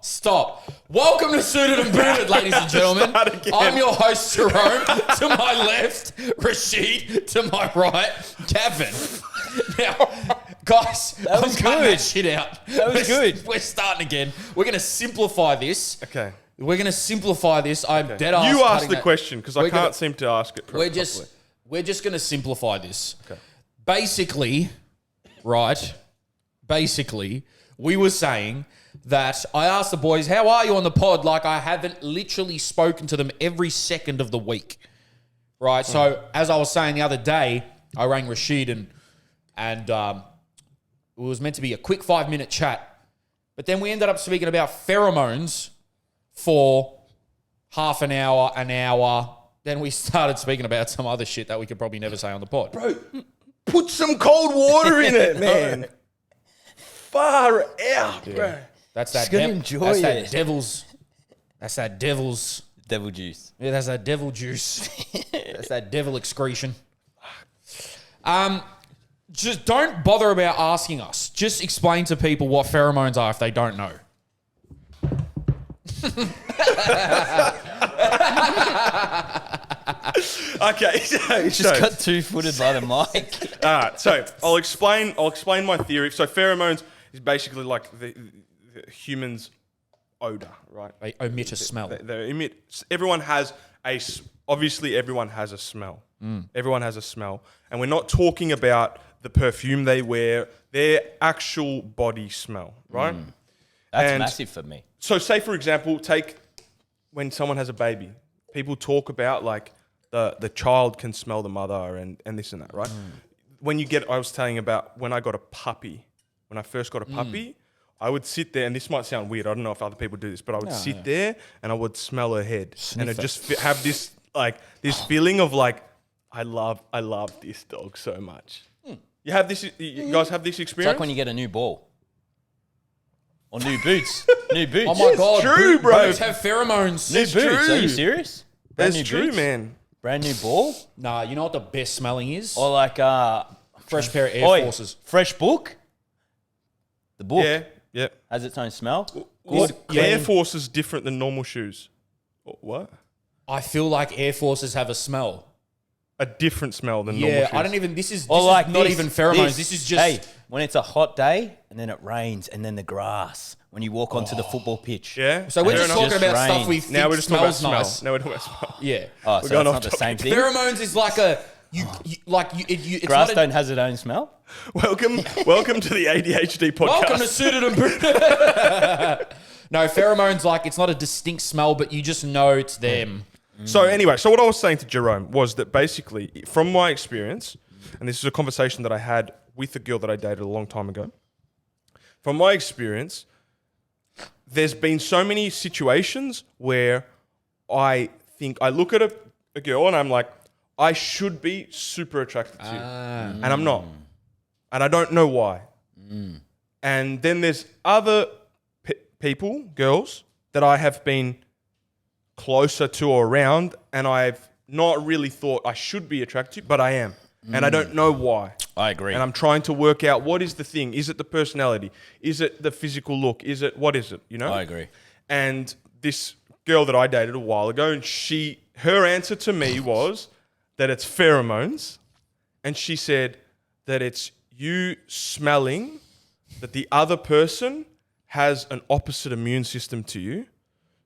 Stop. Welcome to Suited and Booted, ladies and gentlemen. I'm your host, Jerome. To my left, Rashid. To my right, Gavin. Now, guys, I'm cutting that shit out. That was good. We're starting again. We're going to simplify this. Okay. We're going to simplify this. I'm dead ass. You ask the question because I can't seem to ask it properly. We're just going to simplify this. Okay. Basically, we were saying that I asked the boys, how are you on the pod? Like I haven't literally spoken to them every second of the week. Right? So as I was saying the other day, I rang Rashid and it was meant to be a quick 5-minute chat. But then we ended up speaking about pheromones for half an hour. Then we started speaking about some other shit that we could probably never say on the pod. Bro, put some cold water in it, man. Far out, bro. That's that devil's Devil juice. Yeah, that's that devil juice. That's that devil excretion. Just don't bother about asking us. Just explain to people what pheromones are if they don't know. Okay, Just got 2-footed by the mic. all right. So I'll explain my theory. So pheromones is basically like the human's odor, right? They emit a smell. They emit. Everyone has a smell. Everyone has a smell, and we're not talking about the perfume they wear. Their actual body smell, right? That's massive for me. So, say for example, take when someone has a baby. People talk about like the child can smell the mother and this and that, right? I was telling about when I got a puppy. When I first got a puppy, I would sit there, and this might sound weird. I don't know if other people do this, but I would sit there and I would smell her head, and I just have this feeling of like I love this dog so much. You have this. You guys have this It's experience. like when you get a new ball. Or new boots. New boots. Oh my God. true, bro. Boots have pheromones. New It's boots. true. Are you serious? Brand That's new true, boots? man. Brand new ball? Nah, you know what the best smelling is? Or like Fresh pair of Air Forces. Fresh book? The book Yeah. has its own smell. Is Air Force is different than normal shoes? What? I feel like Air Forces have a smell. A different smell than normal Yeah, shoes. I don't even. This is Or like not this, even pheromones. This is just. Hey, when it's a hot day and then it rains and then the grass when you walk onto the football pitch. Yeah. So we're Fair just enough. talking about stuff rains. we think Now we're just talking about smells nice. smell. Now we're talking about smell. Yeah. Oh, so We're going it's off not the topic. same thing. Pheromones is like it's Grass not don't has its own smell. Welcome to the ADHD podcast. Welcome to Suited and Booted. No, pheromones it's not a distinct smell, but you just know it's them. So anyway, what I was saying to Jerome was that basically, from my experience, and this is a conversation that I had with a girl that I dated a long time ago. From my experience, there's been so many situations where I think I look at a girl and I'm like, I should be super attracted to you, and I'm not, and I don't know why. And then there's other people, girls, that I have been closer to or around, and I've not really thought I should be attracted to, but I am. And I don't know why. I agree. And I'm trying to work out what is the thing. Is it the personality? Is it the physical look? What is it? You know? I agree. And this girl that I dated a while ago, and her answer to me was that it's pheromones. And she said that it's you smelling that the other person has an opposite immune system to you.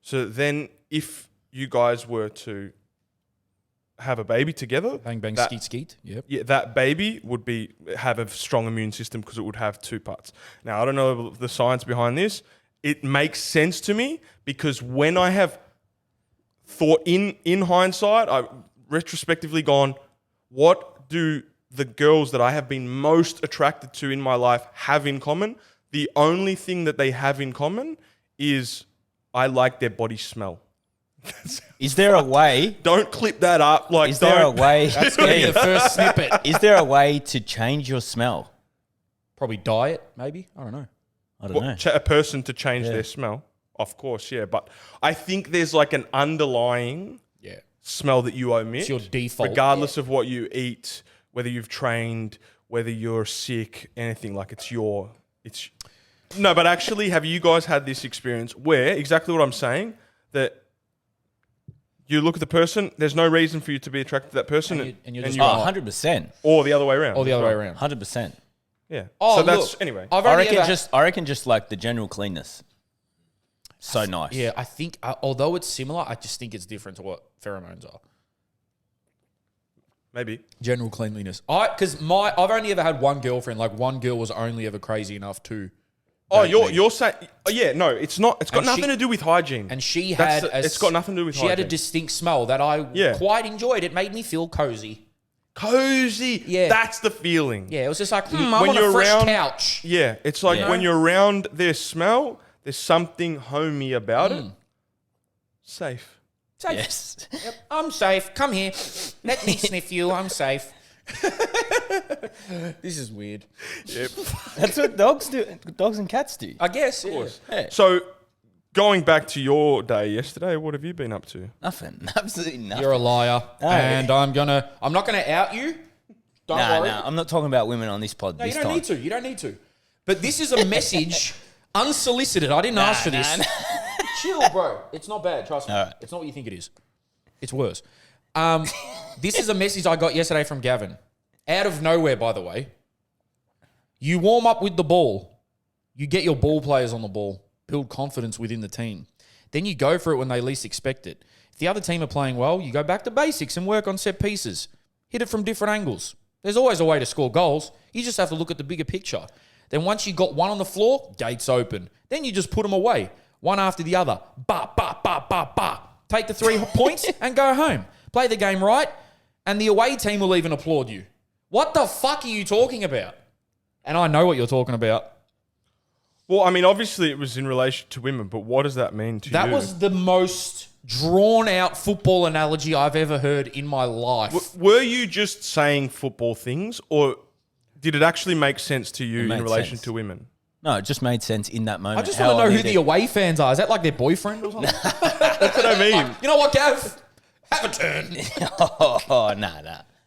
So then if you guys were to have a baby together, Bang bang that- skeet skeet. Yep. yeah, that baby would have a strong immune system because it would have 2 parts. Now, I don't know the science behind this. It makes sense to me because when I have thought in hindsight, I've retrospectively gone, what do the girls that I have been most attracted to in my life have in common? The only thing that they have in common is I like their body smell. Is there a way? Don't clip that up. Is there a way? That's gonna be the first snippet. Is there a way to change your smell? Probably diet, maybe. I don't know. I don't know. A person to change their smell? Of course, yeah. But I think there's like an underlying smell that you omit. It's your default. Regardless of what you eat, whether you've trained, whether you're sick, anything. Like No, but actually, have you guys had this experience where exactly what I'm saying, that you look at the person, there's no reason for you to be attracted to that person, and you're just Oh, not. 100%. or the other way around. Or the other way around. 100%. Yeah. Oh, so that's look, anyway. I've I only reckon ever- I reckon just like the general cleanness. So nice. Yeah, I think, although it's similar, I just think it's different to what pheromones are. Maybe. General cleanliness. I've only ever had one girlfriend. Like, one girl was only ever crazy enough to. Oh, date me. you're saying? Oh, yeah, no, it's not. It's got And nothing she- to do with hygiene. And she That's had. it's got nothing to do with She hygiene. had a distinct smell that I Yeah. quite enjoyed. It made me feel cozy. Cozy. Yeah. That's the feeling. Yeah, it was just like, When I'm on you're a fresh around- couch. Yeah, it's like Yeah. when you're around their smell, there's something homey about it. Safe. Safe. Yes. Yep, I'm safe. Come here. Let me sniff you. I'm safe. This is weird. Yep. That's what dogs do. Dogs and cats do. I guess. Of course. Yeah. So, going back to your day yesterday, what have you been up to? Nothing. Absolutely nothing. You're a liar. No. And I'm not gonna out you. Don't worry. I'm not talking about women on this pod No, you this don't time. need to. You don't need to. But this is a message unsolicited. I didn't ask for this. nah. Chill, bro. It's not bad. Trust me. All right. It's not what you think it is. It's worse. This is a message I got yesterday from Gavin. Out of nowhere, by the way. You warm up with the ball. You get your ball players on the ball. Build confidence within the team. Then you go for it when they least expect it. If the other team are playing well, you go back to basics and work on set pieces. Hit it from different angles. There's always a way to score goals. You just have to look at the bigger picture. Then once you got one on the floor, gates open. Then you just put them away, one after the other. Ba, ba, ba, ba, ba. Take the 3 points and go home. Play the game right, and the away team will even applaud you. What the fuck are you talking about? And I know what you're talking about. Well, I mean, obviously it was in relation to women, but what does that mean to you? That was the most drawn out football analogy I've ever heard in my life. Were you just saying football things, or did it actually make sense to you in made relation sense. to women? No, it just made sense in that moment. I just want to how know who needed- the away fans are. Is that like their boyfriend or something? That's what I mean. You know what, Gav? Have a turn. Oh, nah.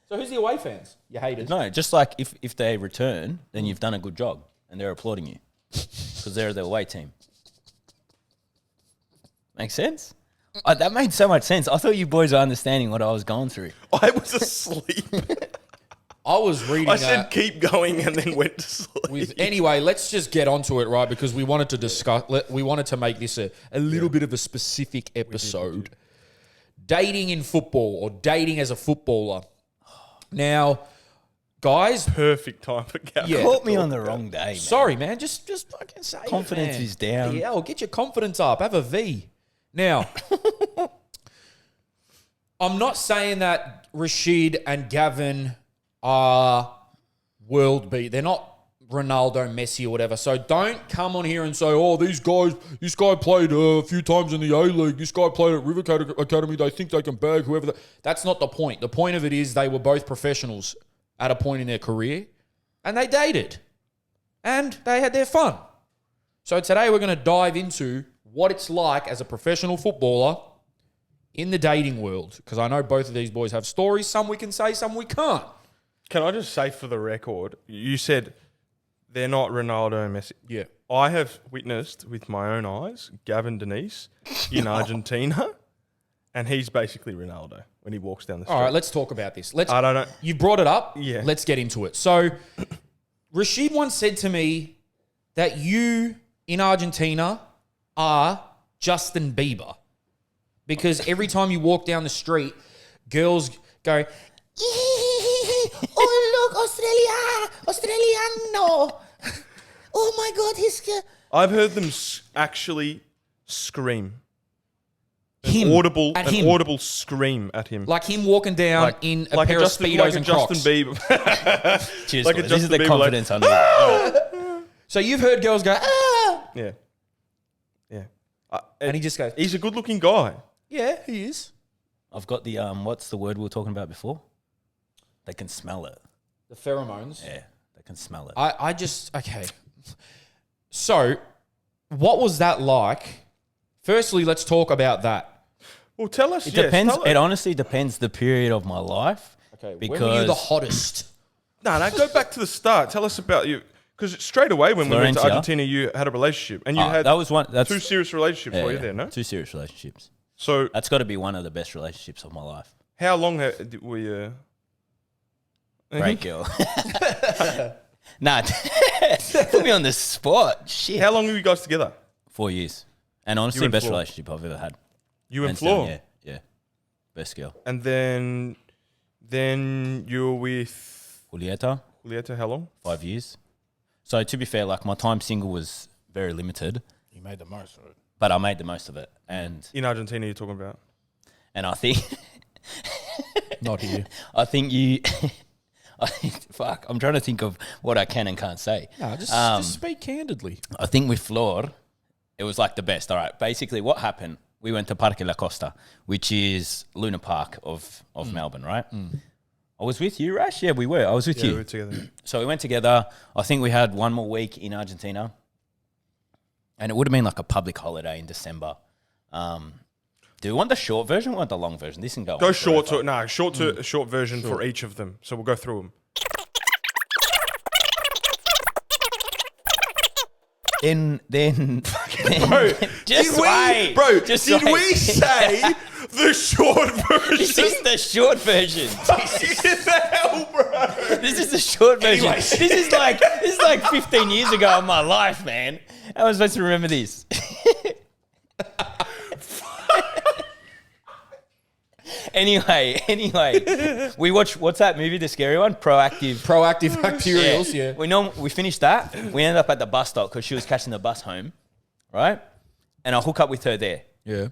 So who's the away fans? You haters. No, just like if they return, then you've done a good job and they're applauding you because they're the away team. Make sense? That made so much sense. I thought you boys were understanding what I was going through. I was asleep. I was reading I said keep going and then went to sleep. Anyway, let's just get onto it, right? Because we wanted to discuss, we wanted to make this a little bit of a specific episode. Dating in football or dating as a footballer. Now, guys, Perfect time for Gavin. Yeah. Caught me on the wrong day, man. sorry, man. Just fucking say it, Confidence man. is down. Yeah, well, get your confidence up. Have a V. Now, I'm not saying that Rashid and Gavin are world beat. They're not Ronaldo, Messi, or whatever. So don't come on here and say, "Oh, this guy played a few times in the A League. This guy played at River Academy. They think they can bag whoever." That's not the point. The point of it is they were both professionals at a point in their career, and they dated, and they had their fun. So today we're going to dive into what it's like as a professional footballer in the dating world, because I know both of these boys have stories. Some we can say, some we can't. Can I just say for the record, you said they're not Ronaldo and Messi. Yeah. I have witnessed with my own eyes Gavin Denise in Argentina, and he's basically Ronaldo when he walks down the street. All right, let's talk about this. I don't know. You brought it up. Yeah. Let's get into it. So, Rashid once said to me that you in Argentina are Justin Bieber, because every time you walk down the street, girls go, "Oh look, Australiano! Oh my God, he's I've heard them actually scream. him Audible, at an him." audible scream at him. Like him walking down in a pair of Speedos and Justin Crocs. Bieber. Cheers, Like a boys. This Justin is the Bieber, confidence I need. So you've heard girls go, "Ah," Yeah. Yeah. and he just goes, He's a good-looking guy. "Yeah, he is." I've got the what's the word we were talking about before? They can smell it. The pheromones. Yeah, they can smell it. I just, okay. So, what was that like? Firstly, let's talk about that. Well, tell us. It yes, depends. tell It us. honestly depends the period of my life. Okay, because when were you the hottest? No, go back to the start. Tell us about you. Because straight away when we went to Florencia. Argentina, you had a relationship, and you had that was one. That's two serious relationships while you're there, no? 2 serious relationships. So That's got to be one of the best relationships of my life. how long were you? Great girl. Nah, put me on the spot. Shit. How long were you guys together? 4 years, and honestly, and best Flo. relationship I've ever had. You and Hands Flo, down, yeah, best girl. and then you were with Julieta, Julieta. How long? 5 years. So to be fair, like my time single was very limited, You made the most of it. but I made the most of it, and In Argentina, you're talking about? I think Not here. I think you. Fuck, I'm trying to think of what I can and can't say. No, just speak candidly. I think with Flor, it was like the best. All right, basically what happened, we went to Parque La Costa, which is Luna Park of Melbourne, right? I was with you, Rash? Yeah, we were. I was with Yeah, you. we were together. So we went together. I think we had one more week in Argentina. And it would have been like a public holiday in December. Do we want the short version or want the long version? This can go Go on short forever. to short version for each of them. So we'll go through them. Then Bro, just wait. Just did wait. we say the short version? This is the short version. What the hell, bro? This is the short version. Anyways. This is like 15 years ago in my life, man. How am I supposed to remember this? Anyway, we watched, what's that movie, the scary one? Proactive Bacterials, yeah. We finished that. We ended up at the bus stop because she was catching the bus home, right? And I hook up with her there. Yeah.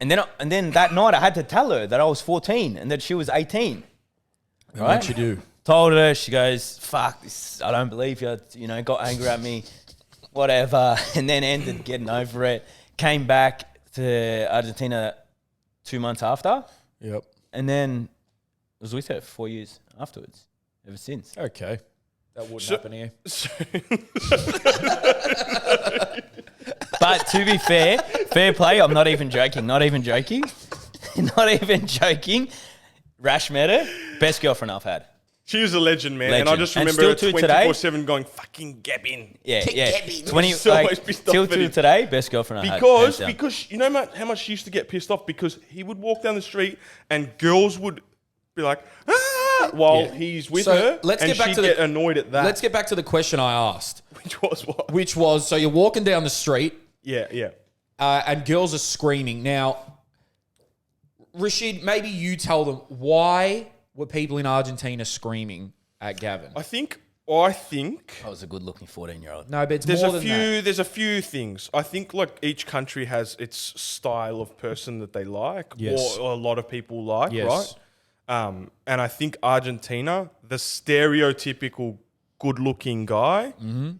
And then that night I had to tell her that I was 14 and that she was 18. And Right? what you do? Told her, she goes, fuck, this, I don't believe you, got angry at me, whatever. And then ended getting over it. Came back to Argentina 2 months after. Yep. And then was with her for 4 years afterwards, ever since. Okay. That wouldn't happen here. But to be fair play, I'm not even joking. Not even joking. Rash met her, best girlfriend I've had. She was a legend, man. And I Legend. just And remember her still to today- 24/7 going, fucking Gavin. Yeah. She's so always pissed off Till at to him. today, best girlfriend I've had. hands down. Because you know how much she used to get pissed off? Because he would walk down the street and girls would be like, ah, while Yeah. he's with So her. let's and get back she'd to the- get annoyed at that. Let's get back to the question I asked, Which was what? which was, so you're walking down the street Yeah. and girls are screaming. Now, Rashid, maybe you tell them, why were people in Argentina screaming at Gavin? I think I was a good-looking 14-year-old. No, but it's there's more a than few. that. There's a few things. I think like each country has its style of person that they like, Yes. or a lot of people like, Yes. right? And I think Argentina, the stereotypical good-looking guy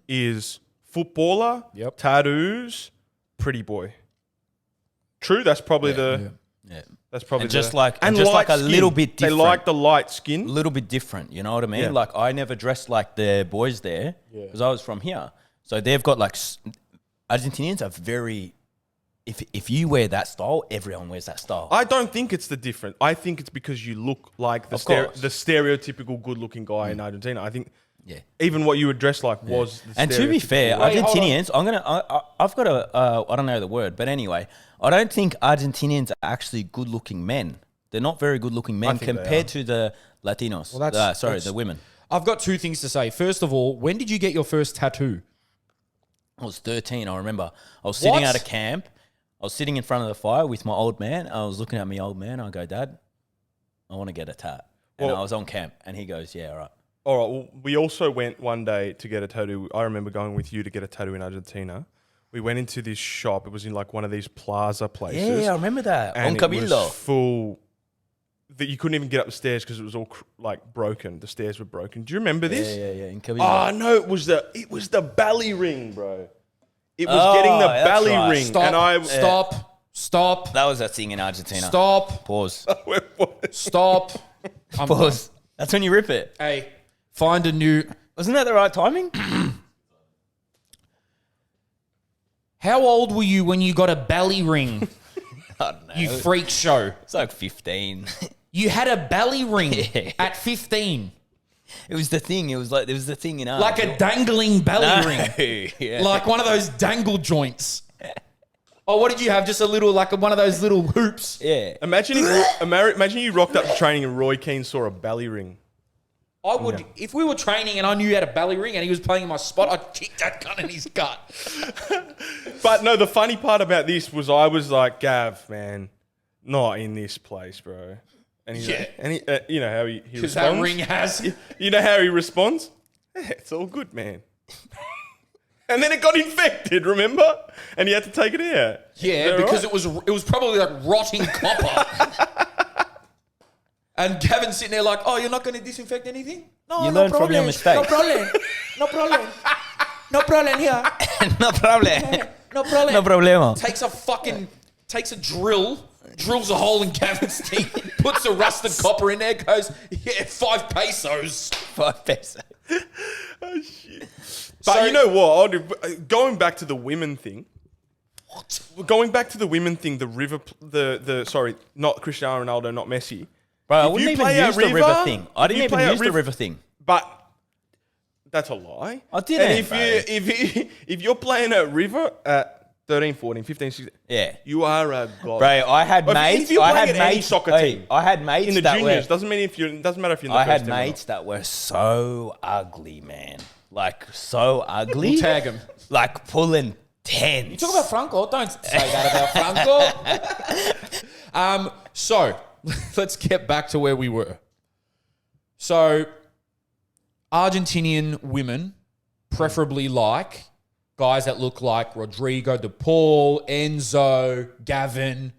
is footballer, Yep. tattoos, pretty boy. True, that's probably Yeah. that's probably And just the, like- and and just light like a skin. little bit They different. like the light skin. A little bit different, you know what I mean? Yeah. Like I never dressed like the boys there because I was from here. So they've got like Argentinians are very. If you wear that style, everyone wears that style. I don't think it's the different. I think it's because you look like the Of course. the stereotypical good-looking guy in Argentina. I think Yeah. even what you would dress like was. The And to be stereotypical fair, way. Wait, hold on. Argentinians, I've got I don't know the word, but anyway, I don't think Argentinians are actually good-looking men. They're not very good-looking men think they compared to the Latinos. Well, that's- the women. I've got two things to say. First of all, when did you get your first tattoo? I was 13, I remember. I was sitting What? at a camp. I was sitting in front of the fire with my old man. I was looking at my old man. I go, Dad, I want to get a tat. And Well- I was on camp. And he goes, yeah, all right. All right. Well, we also went one day to get a tattoo. I remember going with you to get a tattoo in Argentina. We went into this shop. It was in like one of these plaza places. Yeah, I remember that. and On it Cabildo. was full. That you couldn't even get up the stairs because it was all like broken. The stairs were broken. Do you remember this? Yeah, in Cabildo. Oh no! It was the belly ring, bro. It was getting the that's belly right. ring, Stop. and I Stop. That was a thing in Argentina. Stop. Pause. Stop. I'm done. Pause. That's when you rip it. Hey, find a new. Wasn't that the right timing? How old were you when you got a belly ring? I don't know. You freak show. It's like 15. You had a belly ring Yeah. at 15. It was the thing. It was like there was the thing in arms. Like a dangling belly ring. Yeah. Like one of those dangle joints. Oh, what did you have? Just a little, like one of those little hoops. Yeah. Imagine you rocked up to training and Roy Keane saw a belly ring. I would, if we were training and I knew he had a belly ring and he was playing in my spot, I'd kick that gun in his gut. But no, the funny part about this was I was like, Gav, man, not in this place, bro. And he's like, and he, you know how he responds? Because that ring has... You know how he responds? Yeah, it's all good, man. And then it got infected, remember? And he had to take it out. Yeah, because it was probably like rotting copper. And Gavin's sitting there like, oh, you're not going to disinfect anything? No, You no learn from problem. your mistake. No problem. No problem. No problem here. No problem. No problem. No problema. Takes a drill, drills a hole in Gavin's teeth, puts a rusted copper in there, goes, yeah, 5 pesos. 5 pesos. Oh, shit. But you know what? Going back to the women thing. What? Going back to the women thing, sorry, not Cristiano Ronaldo, not Messi. Bro, I wouldn't even use the river thing. I didn't even use the river thing. But that's a lie. I didn't, And if you're playing at River at 13, 14, 15, 16, Yeah. you are a god. Bro, I had If mates. you're I playing had at any mates. soccer hey, team I had mates in the that juniors, were. doesn't matter if you're in the I first had team or mates not. that were so ugly, man. Like so ugly. We'll tag 'em. Like pulling tens. You talk about Franco? Don't say that about Franco. So, let's get back to where we were. So, Argentinian women preferably like guys that look like Rodrigo de Paul, Enzo, Gavin,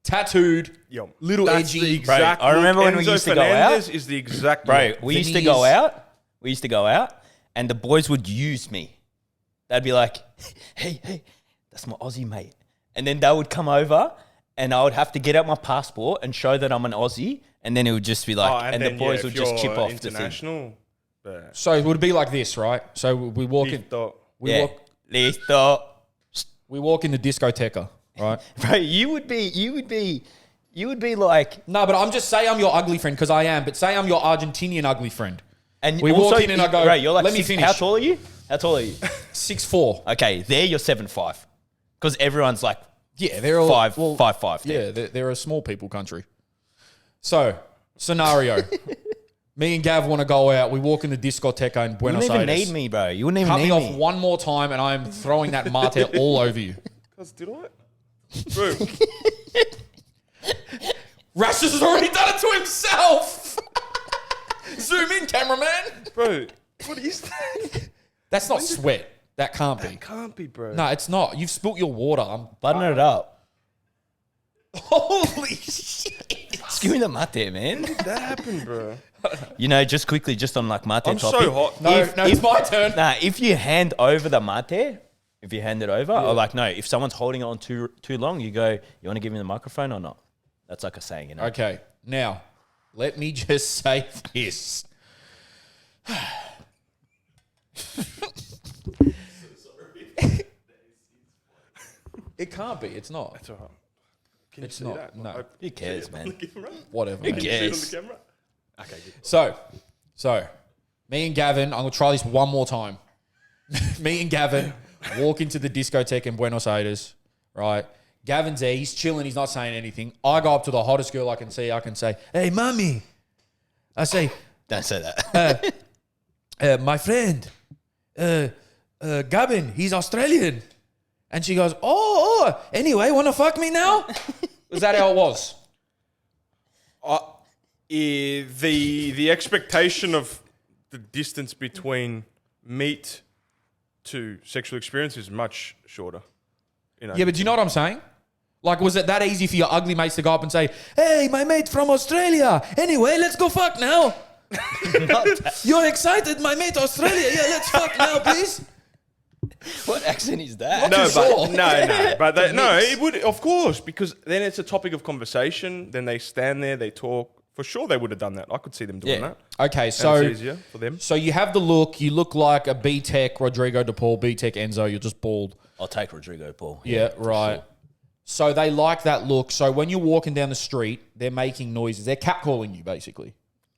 tattooed, Yo, little that's edgy. the exact Bro, I remember when we Enzo used to go Fernandez out. is the exact Bro, look. we used to go Veneers. out. We used to go out, and the boys would use me. They'd be like, hey, that's my Aussie mate. And then they would come over, and I would have to get out my passport and show that I'm an Aussie, and then it would just be like, and the then, boys if would just chip you're off the thing. international. But So, it would be like this, right? So, we walk in. Yeah, listo. We walk in the discoteca, right? Bro, you would be like, No, but I'm just say I'm your ugly friend because I am. But say I'm your Argentinian ugly friend. and We also, walk in and I go, bro, you're like, let me 6 finish. How tall are you? 6'4". Okay, there you're 7'5", because everyone's like, Yeah, they're all 5'5". Yeah, they're a small people country. So, scenario. Me and Gav want to go out. We walk in the discoteca in You Buenos wouldn't even Aires. need me, bro. You wouldn't even Cut me need off me. one more time and I'm throwing that mate all over you. Cause did I? Bro, Rashes has already done it to himself. Zoom in, cameraman. bro, what is that? That's not sweat. That can't be. Can't be, bro. No, it's not. You've spilt your water. Button it up. Holy shit. Just give me the mate, man. That happened, bro. You know, just quickly, just on like mate I'm topic. so hot. No, it's my turn. Nah, if you hand over the mate, if you hand it over, or like, no, if someone's holding it on too long, you go, you want to give me the microphone or not? That's like a saying, you know? Okay, now, let me just say this. It can't be. It's not. It's all right. Can It's you see not, that? no. Who cares, man? Whatever. Who man. cares? See it on the camera? Okay, good. So, me and Gavin, I'm going to try this one more time. Me and Gavin walk into the discotheque in Buenos Aires, right? Gavin's there. He's chilling. He's not saying anything. I go up to the hottest girl I can see. I can say, hey, mummy. I say, Don't say that. my friend, Gavin, he's Australian. And she goes, oh, anyway, want to fuck me now? Was that how it was? The expectation of the distance between meet to sexual experience is much shorter. You know? Yeah, but do you know what I'm saying? Like, was it that easy for your ugly mates to go up and say, hey, my mate from Australia. Anyway, let's go fuck now. You're excited, my mate Australia. Yeah, let's fuck now, please. What accent is that? No, sure. but it would, of course, because then it's a topic of conversation. Then they stand there, they talk. For sure, they would have done that. I could see them doing Yeah. that. Okay, And so it's easier for them. so you have the look. You look like a B-Tech Rodrigo de Paul, B-Tech Enzo. You're just bald. I'll take Rodrigo Paul. Yeah, right. sure. So they like that look. So when you're walking down the street, they're making noises. They're catcalling you, basically.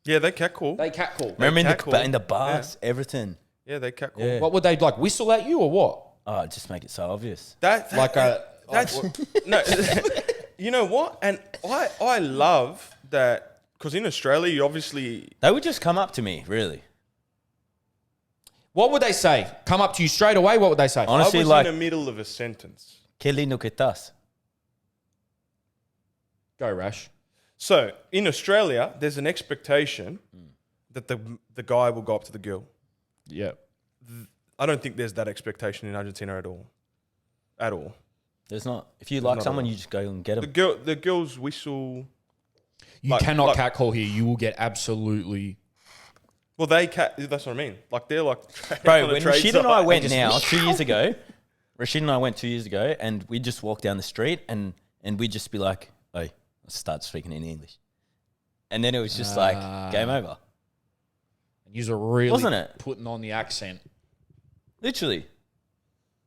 Yeah, they catcall. They catcall. Remember catcall. in the bus, Everton. Yeah, they catcall. Yeah. What would they like? Whistle at you or what? Oh, just make it so obvious. That Like a that's no. You know what? And I love that because in Australia, you obviously They would just come up to me, really. what would they say? Come up to you straight away. What would they say? Honestly, I was like, in the middle of a sentence. que lindo que estás. Go, Rash. So in Australia, there's an expectation that the guy will go up to the girl. Yeah. I don't think there's that expectation in Argentina at all. At all. There's not. If you like not someone, at all. you just go and get The them. the girls whistle. You Like- cannot like- catcall here. You will get absolutely. Well, that's what I mean. Like they're like. Bro, on a when trade Rashid and I site. went now, 2 years ago, Rashid and I went 2 years ago, and we just walk down the street and we'd just be like, hey, let's start speaking in English. And then it was just like, game over. You were really Wasn't it? putting on the accent. Literally.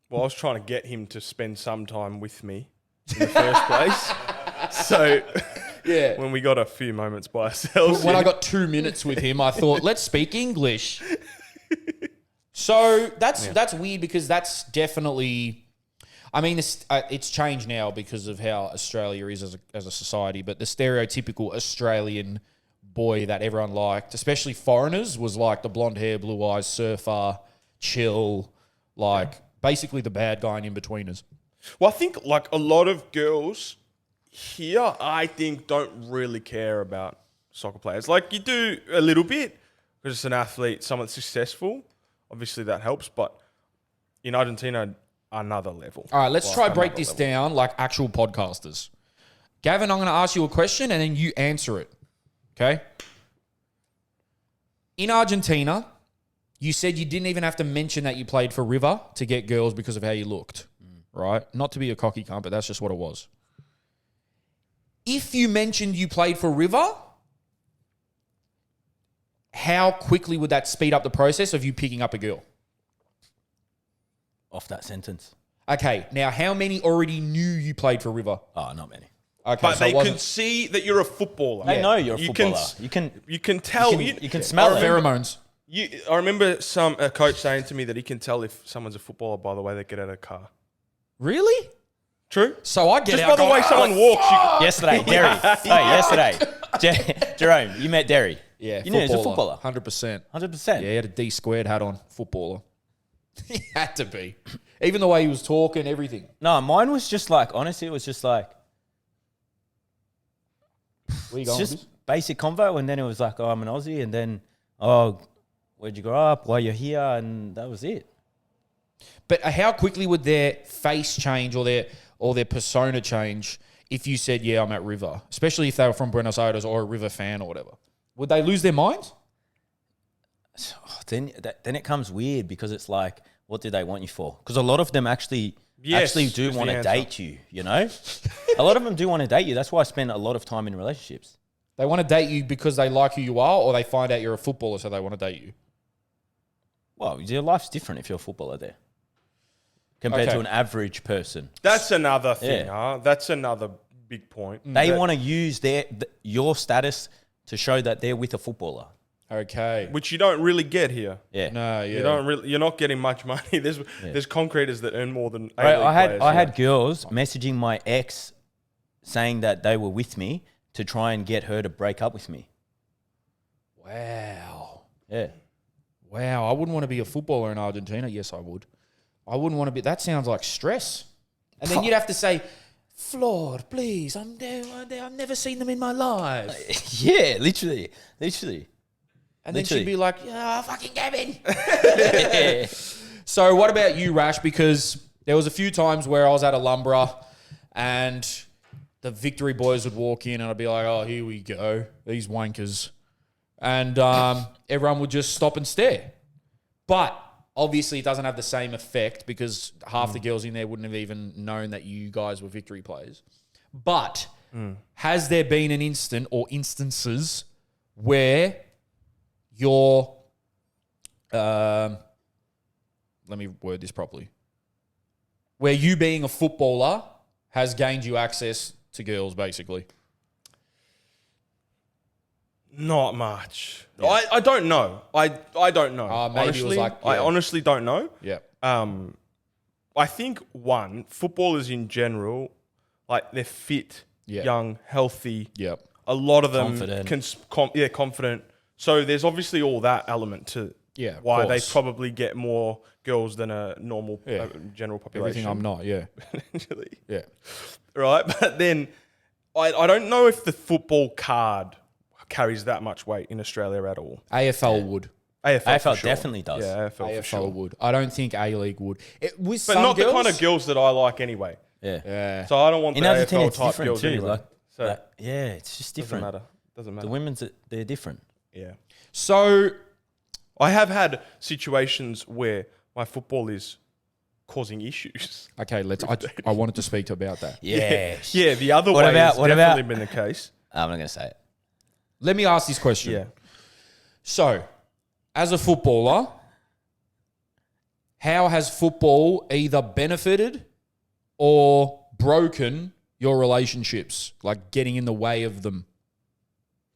Well, I was trying to get him to spend some time with me in the first place. So Yeah. when we got a few moments by ourselves, When I got 2 minutes with him, I thought, let's speak English. So that's weird because that's definitely. I mean, it's changed now because of how Australia is as a society. But the stereotypical Australian boy that everyone liked, especially foreigners, was like the blonde hair, blue eyes, surfer, chill, like basically the bad guy and in-betweeners. Well, I think like a lot of girls here, I think don't really care about soccer players. Like you do a little bit because it's an athlete, someone successful. Obviously that helps, but in Argentina, another level. All right, let's Like, try break another this level. down like actual podcasters. Gavin, I'm going to ask you a question and then you answer it. Okay? In Argentina, you said you didn't even have to mention that you played for River to get girls because of how you looked, right? Not to be a cocky cunt, but that's just what it was. If you mentioned you played for River, how quickly would that speed up the process of you picking up a girl? Off that sentence. Okay, now how many already knew you played for River? Oh, not many. Okay, But so they it wasn't can see that you're a footballer. They know you're a You footballer. can- You can You can tell. you can smell it. pheromones. I remember a coach saying to me that he can tell if someone's a footballer by the way they get out of a car. Really? True. So I get Just out by the going, way someone walks, you, Yesterday, Derry. Hey, yesterday. Jerome, you met Derry. Yeah, You knew he was a footballer. 100%. 100%. Yeah, he had a D squared hat on, footballer. He had to be. Even the way he was talking, everything. No, mine was just like, honestly, it was just like, Where you it's going with just this? basic convo. And then it was like, oh, I'm an Aussie. And then, oh, where'd you grow up? Why you're here? And that was it. But how quickly would their face change or their persona change if you said, yeah, I'm at River? Especially if they were from Buenos Aires or a River fan or whatever. Would they lose their minds? Then it comes weird because it's like, what do they want you for? Because a lot of them actually Yes, do is the want to answer. date you, you know? A lot of them do want to date you. That's why I spend a lot of time in relationships. They want to date you because they like who you are or they find out you're a footballer so they want to date you? Well, your life's different if you're a footballer there compared Okay. to an average person. that's another thing, Yeah. huh? That's another big point. They That- want to use your status to show that they're with a footballer. Okay. which you don't really get here. Yeah. No, yeah. You don't really. You're not getting much money. There's concreters that earn more than. Right, A-League players I here. had girls messaging my ex saying that they were with me to try and get her to break up with me. Wow. Yeah. Wow. I wouldn't want to be a footballer in Argentina. Yes, I would. I wouldn't want to be. That sounds like stress. And then you'd have to say, Flor, please, I'm there. I've never seen them in my life. Yeah, literally. And then Literally. she'd be like, yeah, fucking Gavin. So what about you, Rash? Because there was a few times where I was at a Lumbra and the Victory boys would walk in and I'd be like, oh, here we go. These wankers. And everyone would just stop and stare. But obviously it doesn't have the same effect because half the girls in there wouldn't have even known that you guys were Victory players. But has there been an instant or instances where your let me word this properly. Where you being a footballer has gained you access to girls, basically. Not much. I don't know. I don't know. Maybe honestly, it was like, I yeah. honestly don't know. Yeah. I think footballers in general, like they're fit, Yeah. young, healthy. Yep. A lot of them Confident. confident. So there's obviously all that element to Yeah, of why they course. probably get more girls than a normal general population. Everything I'm not. Yeah. Actually. Yeah. Right, but then I don't know if the football card carries that much weight in Australia at all. AFL would. AFL, for AFL sure. definitely does. Yeah, AFL, for AFL sure. would. I don't think A League would. With But some not girls, the kind of girls that I like anyway. Yeah. Yeah. So I don't want In the Argentina, AFL it's type different girls too. anyway. So Yeah, it's just doesn't different. matter. Doesn't matter. The women's, they're different. Yeah. So I have had situations where my football is causing issues. okay, I wanted to speak about that. Yeah. Yeah, the other What way about- has what definitely about- been the case. I'm not going to say it. Let me ask this question. Yeah. So, as a footballer, how has football either benefited or broken your relationships, like getting in the way of them?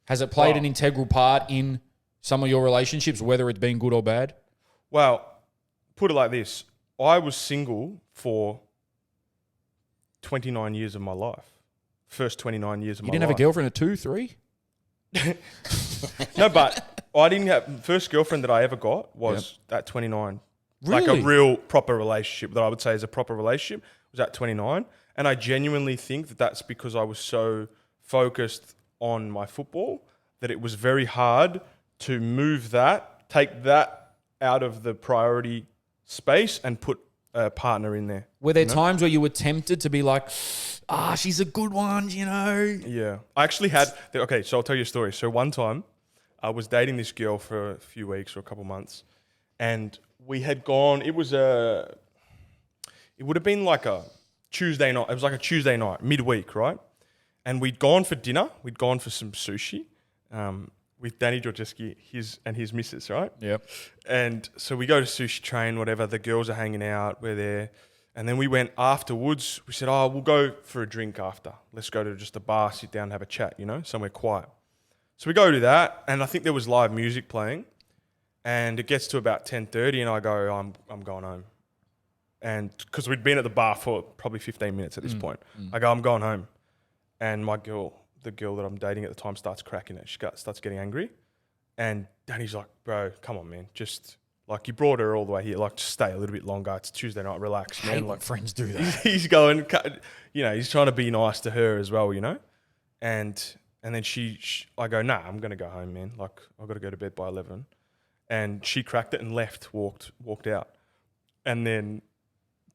Has it played an integral part in some of your relationships, whether it's been good or bad? Well, put it like this. I was single for 29 years of my life. First 29 years of You my didn't life. have a girlfriend at 2, 3? No, but I didn't have... First girlfriend that I ever got was at 29. Like Really? a real proper relationship that I would say is a proper relationship was at 29. And I genuinely think that that's because I was so focused on my football that it was very hard to move that, take that out of the priority space and put a partner in there. Were there times where you were tempted to be like, she's a good one, you know? Yeah. I actually had... Okay, so I'll tell you a story. So one time, I was dating this girl for a few weeks or a couple months, and we had gone... It would have been like a Tuesday night. It was like a Tuesday night, midweek, right? And we'd gone for dinner. We'd gone for some sushi with Danny Georgeski, his missus, right? Yep. And so we go to Sushi Train, whatever. The girls are hanging out. We're there. And then we went afterwards. We said, we'll go for a drink after. Let's go to just a bar, sit down, have a chat, somewhere quiet. So we go to that. And I think there was live music playing. And it gets to about 10:30 and I go, I'm going home. And because we'd been at the bar for probably 15 minutes at this point. I go, I'm going home. And the girl that I'm dating at the time starts cracking it. She starts getting angry. And Danny's like, bro, come on, man. Just, like, you brought her all the way here. Like, just stay a little bit longer. It's Tuesday night. Relax, man. Like, friends do that. he's going, he's trying to be nice to her as well, And then I go, nah, I'm going to go home, man. Like, I've got to go to bed by 11. And she cracked it and left, walked out. And then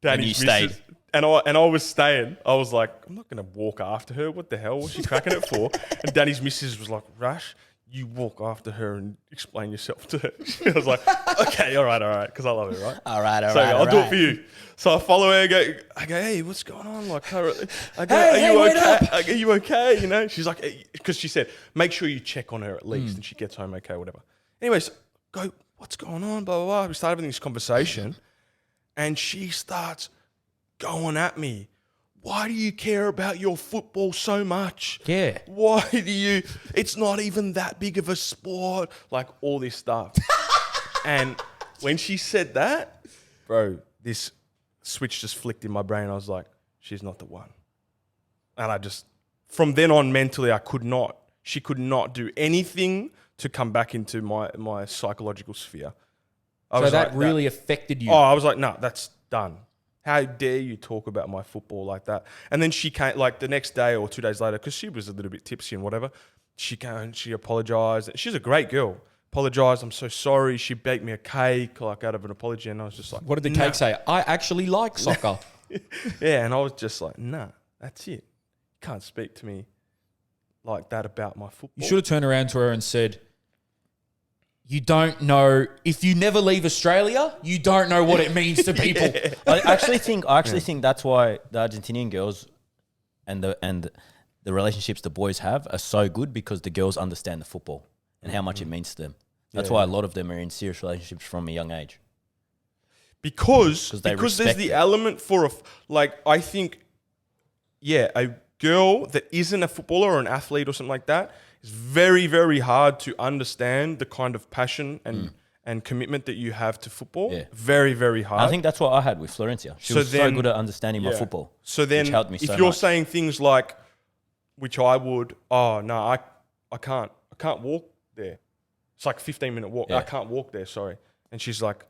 Danny's you stayed. missus- And I was staying. I was like, I'm not going to walk after her. What the hell was she cracking it for? And Danny's missus was like, Rash, you walk after her and explain yourself to her. I was like, okay, all right, because I love her, right? All right. So I'll do it for you. So I follow her. I go, hey, what's going on? Like, I go, Hey, are you wait okay? up. I go, are you okay? She's like, because she said, make sure you check on her at least, and she gets home okay, whatever. Anyways, go, what's going on? Blah blah blah. We start having this conversation, and she starts going at me. Why do you care about your football so much? Yeah. Why do you? It's not even that big of a sport. Like all this stuff. And when she said that, bro, this switch just flicked in my brain. I was like, she's not the one. And I just, from then on mentally, she could not do anything to come back into my psychological sphere. So that really affected you. Oh, I was like, no, that's done. How dare you talk about my football like that? And then she came, like the next day or 2 days later, because she was a little bit tipsy and whatever, she came and she apologized. She's a great girl. Apologized, I'm so sorry. She baked me a cake, like out of an apology. And I was just like, What did the cake say? I actually like soccer. yeah, and I was just like, nah, that's it. You can't speak to me like that about my football. You should have turned around to her and said, you don't know, if you never leave Australia, you don't know what it means to people. I actually think that's why the Argentinian girls and the relationships the boys have are so good, because the girls understand the football and how much it means to them. That's why a lot of them are in serious relationships from a young age. Because they there's respect the it. element for I think, a girl that isn't a footballer or an athlete or something like that It's very, very hard to understand the kind of passion and commitment that you have to football. Yeah. Very, very hard. I think that's what I had with Florencia. She was so good at understanding my football. So then, which helped me if so you're much. saying things like, which I would, oh no, I can't walk there. It's like a 15-minute walk. Yeah. I can't walk there. Sorry. And she's like,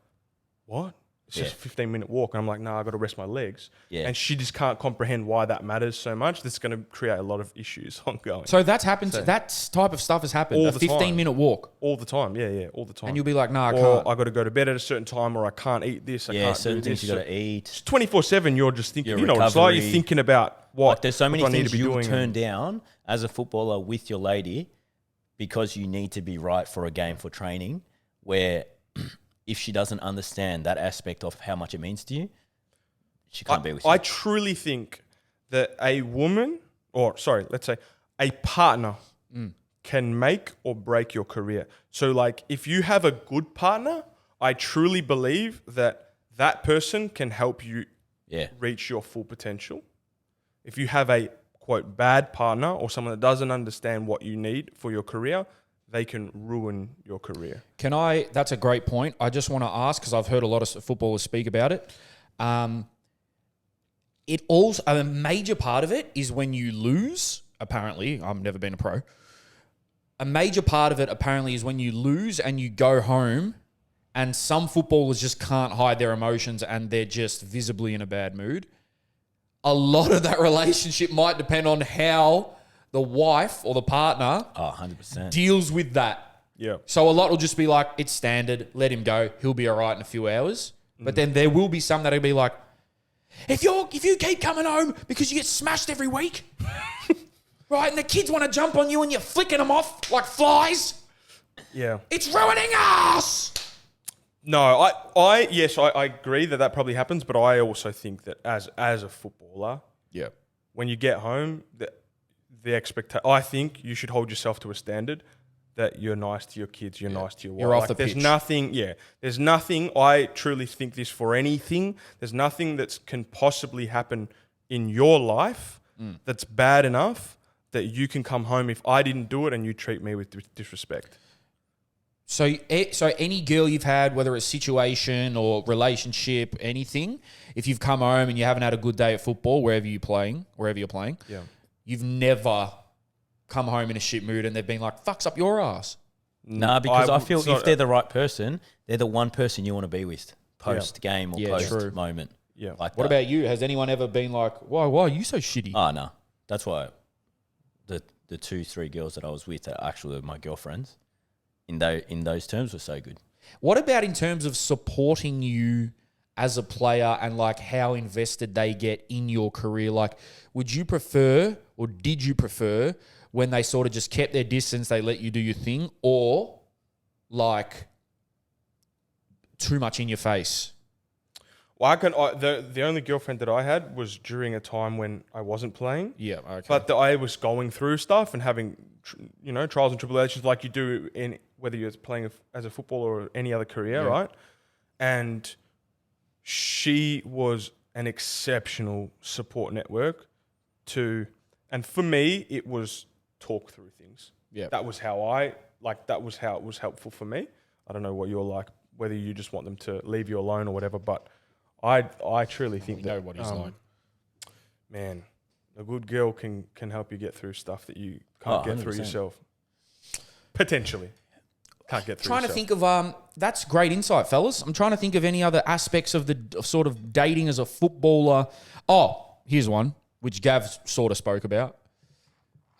what? It's just a 15-minute walk. And I'm like, no, I got to rest my legs. Yeah. And she just can't comprehend why that matters so much. That's going to create a lot of issues ongoing. So that's happened. That type of stuff has happened. All A the time. 15-minute walk, all the time. Yeah, all the time. and you'll be like, "No, I or can't." I got to go to bed at a certain time, or I can't eat this. I Yeah, can't certain do things this. you got to eat. 24/7, you're just thinking, Your you know what it's like. You're recovery. thinking about what, Like there's so many what do I need things to be you'll doing. turn down as a footballer with your lady because you need to be right for a game for training, where if she doesn't understand that aspect of how much it means to you, she can't be with you. I truly think that a woman, or sorry, let's say a partner, can make or break your career. So, like, if you have a good partner, I truly believe that that person can help you Yeah. reach your full potential. If you have a quote bad partner or someone that doesn't understand what you need for your career, they can ruin your career. That's a great point. I just want to ask, because I've heard a lot of footballers speak about it. It also, a major part of it is when you lose. Apparently, I've never been a pro. A major part of it apparently is when you lose and you go home, and some footballers just can't hide their emotions and they're just visibly in a bad mood. A lot of that relationship might depend on how the wife or the partner Oh, 100%. deals with that. Yeah. So a lot will just be like, it's standard, let him go, he'll be all right in a few hours. But then there will be some that'll be like, if you keep coming home because you get smashed every week, right, and the kids want to jump on you and you're flicking them off like flies, Yeah. it's ruining us. No, I agree that probably happens, but I also think that as a footballer, Yeah. when you get home, the expectation, I think you should hold yourself to a standard that you're nice to your kids, you're nice to your wife. You're off the there's pitch. there's nothing, I truly think this for anything, there's nothing that can possibly happen in your life that's bad enough that you can come home if I didn't do it and you treat me with disrespect. So any girl you've had, whether it's situation or relationship, anything, if you've come home and you haven't had a good day at football, wherever you're playing, Yeah. you've never come home in a shit mood and they've been like, fucks up your ass. Nah, because I feel it's not- if they're the right person, they're the one person you want to be with post game or Yeah, post true. moment. Yeah. Like What that. about you? Has anyone ever been like, why are you so shitty? Oh no, that's why the 2-3 girls that I was with are actually my girlfriends. In those terms were so good. What about in terms of supporting you as a player and like how invested they get in your career? Like, would you prefer or did you prefer when they sort of just kept their distance, they let you do your thing, or like too much in your face? Well, the only girlfriend that I had was during a time when I wasn't playing. Yeah, okay. But I was going through stuff and having, trials and tribulations like you do in whether you're playing as a footballer or any other career, right? And she was an exceptional support network and for me, it was talk through things. Yeah. That was how it was helpful for me. I don't know what you're like, whether you just want them to leave you alone or whatever, but I truly think We know what he's like. Man, a good girl can help you get through stuff that you can't get through 100%. yourself. Potentially. Can't get through Trying yourself. to think of that's great insight, fellas. I'm trying to think of any other aspects of of sort of dating as a footballer. Oh, here's one which Gav sort of spoke about.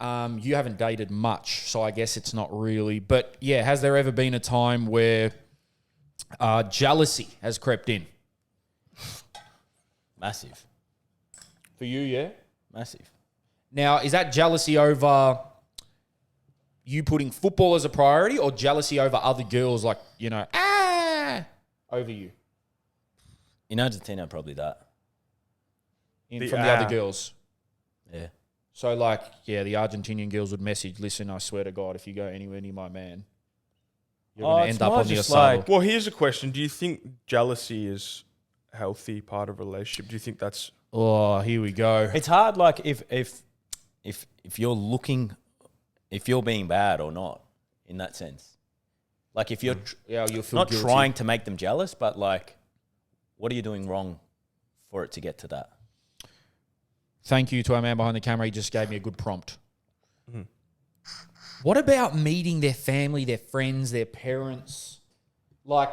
You haven't dated much, so I guess it's not really. But yeah, has there ever been a time where jealousy has crept in Massive. for you? Yeah. Massive. Now, is that jealousy over you putting football as a priority, or jealousy over other girls, like over you? In Argentina, probably that. From the other girls? Yeah. So, like, yeah, the Argentinian girls would message, listen, I swear to God, if you go anywhere near my man, you're going to it's end up more on the just asylum. like- Well, here's a question. Do you think jealousy is a healthy part of a relationship? Do you think that's... Oh, here we go. It's hard. Like if you're looking if you're being bad or not in that sense. Like if you're you'll feel not guilty. trying to make them jealous, but like, what are you doing wrong for it to get to that? Thank you to our man behind the camera. He just gave me a good prompt. Mm-hmm. What about meeting their family, their friends, their parents? Like,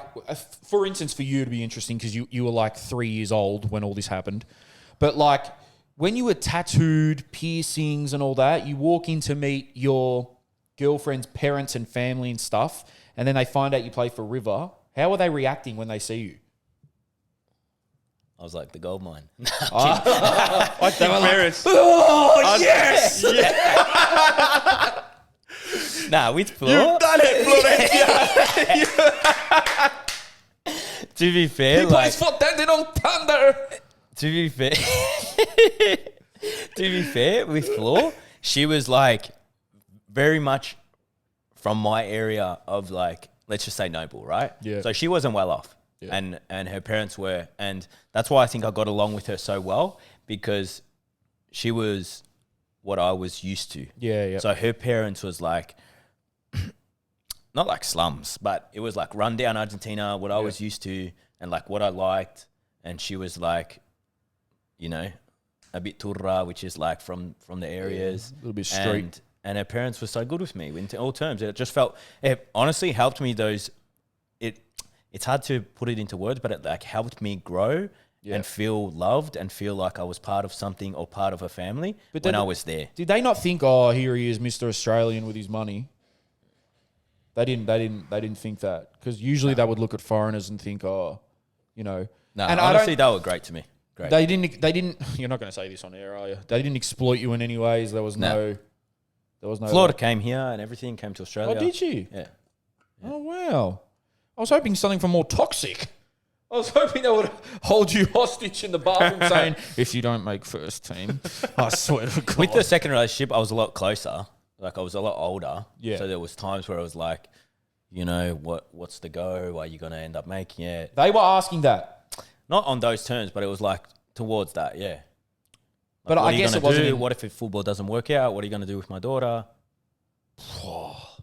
for instance, for you to be interesting because you were like 3 years old when all this happened. But like when you were tattooed, piercings and all that, you walk in to meet your girlfriend's parents and family and stuff, and then they find out you play for River. How are they reacting when they see you? I was like the gold mine. I think parents. Oh, yes! Yeah. Nah, with Flo. You've done it, Florencia. To be fair, He like plays for Tendon on Thunder. to be fair, with Flo, she was like very much from my area of like, let's just say Noble, right? Yeah. So she wasn't well off. Yeah. And her parents were, and that's why I think I got along with her so well, because she was what I was used to. Yeah. So her parents was like, not like slums, but it was like rundown Argentina, what I was used to and like what I liked. And she was like, you know, a bit turra, which is like from the areas. A little bit street. And her parents were so good with me in all terms. It just felt, it honestly helped me it's hard to put it into words, but it like helped me grow and feel loved and feel like I was part of something or part of a family when I was there. Did they not think, oh, here he is, Mr. Australian with his money? They didn't think that, because usually they would look at foreigners and think, oh, you know. No, and honestly, they were great to me. Great. They didn't. You're not going to say this on air, are you? They didn't exploit you in any ways. There was no. Florida came here and everything came to Australia. Oh, did she? Yeah. Oh wow. I was hoping something from more toxic. I was hoping they would hold you hostage in the bathroom saying, if you don't make first team, I swear to God. With the second relationship, I was a lot closer. Like I was a lot older. Yeah. So there was times where I was like, you know, what's the go? Are you going to end up making it? They were asking that. Not on those terms, but it was like towards that, yeah. Like, But I guess it wasn't. What if football doesn't work out? What are you going to do with my daughter?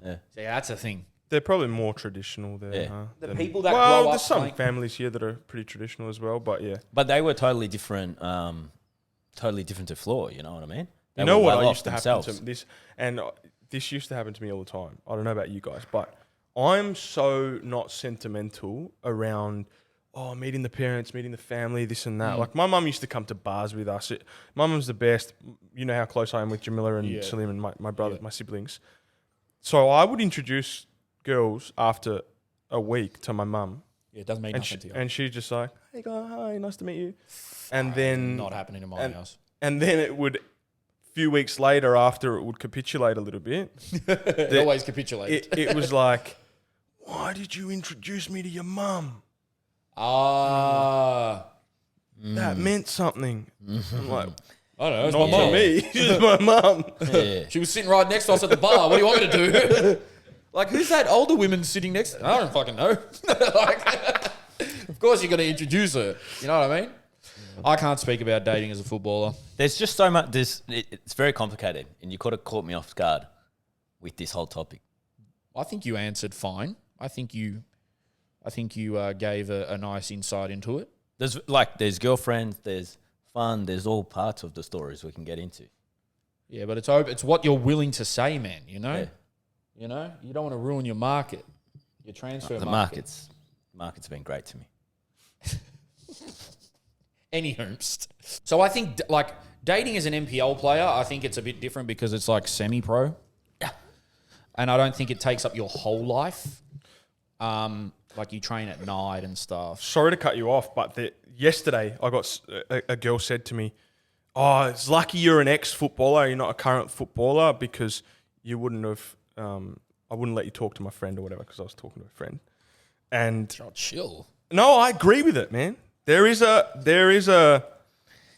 Yeah, that's a thing. They're probably more traditional there. Yeah. Huh, The than- people that well, grow there's up some playing- families here that are pretty traditional as well. But yeah, But they were totally different to Floor, you know what I mean? They you know were what well I off used to happen themselves. to this, and this used to happen to me all the time. I don't know about you guys, but I'm so not sentimental around meeting the parents, meeting the family, this and that. Like my mum used to come to bars with us. My mum's the best. You know how close I am with Jamila and Salim and my brother, my siblings. So I would introduce girls after a week to my mum. Yeah, it doesn't mean nothing to you. And she's just like, hey guys, hi, nice to meet you. And then Not happening in my house. And then it would, a few weeks later after it would capitulate a little bit. It always capitulates. It was like, why did you introduce me to your mum? That meant something. I'm like, I don't know. It's not my mum. to me, it's my mum. Yeah. She was sitting right next to us at the bar. What do you want me to do? Like, who's that older woman sitting next to? I don't fucking know. Like, of course you're going to introduce her. You know what I mean? I can't speak about dating as a footballer. There's just so much. It's very complicated, and you could have caught me off guard with this whole topic. I think you answered fine. I think you gave a nice insight into it. There's girlfriends, there's fun, there's all parts of the stories we can get into. Yeah, but it's what you're willing to say, man. You know, Yeah. you know, you don't want to ruin your market, your transfer The market. market's been great to me. Any hoomst. So I think like dating as an NPL player, I think it's a bit different because it's like semi-pro. Yeah. And I don't think it takes up your whole life. Like you train at night and stuff. Sorry to cut you off, but yesterday I got a girl said to me, "Oh, it's lucky you're an ex-footballer. You're not a current footballer because you wouldn't have. I wouldn't let you talk to my friend or whatever because I was talking to a friend." And Oh, chill. no, I agree with it, man. There is a.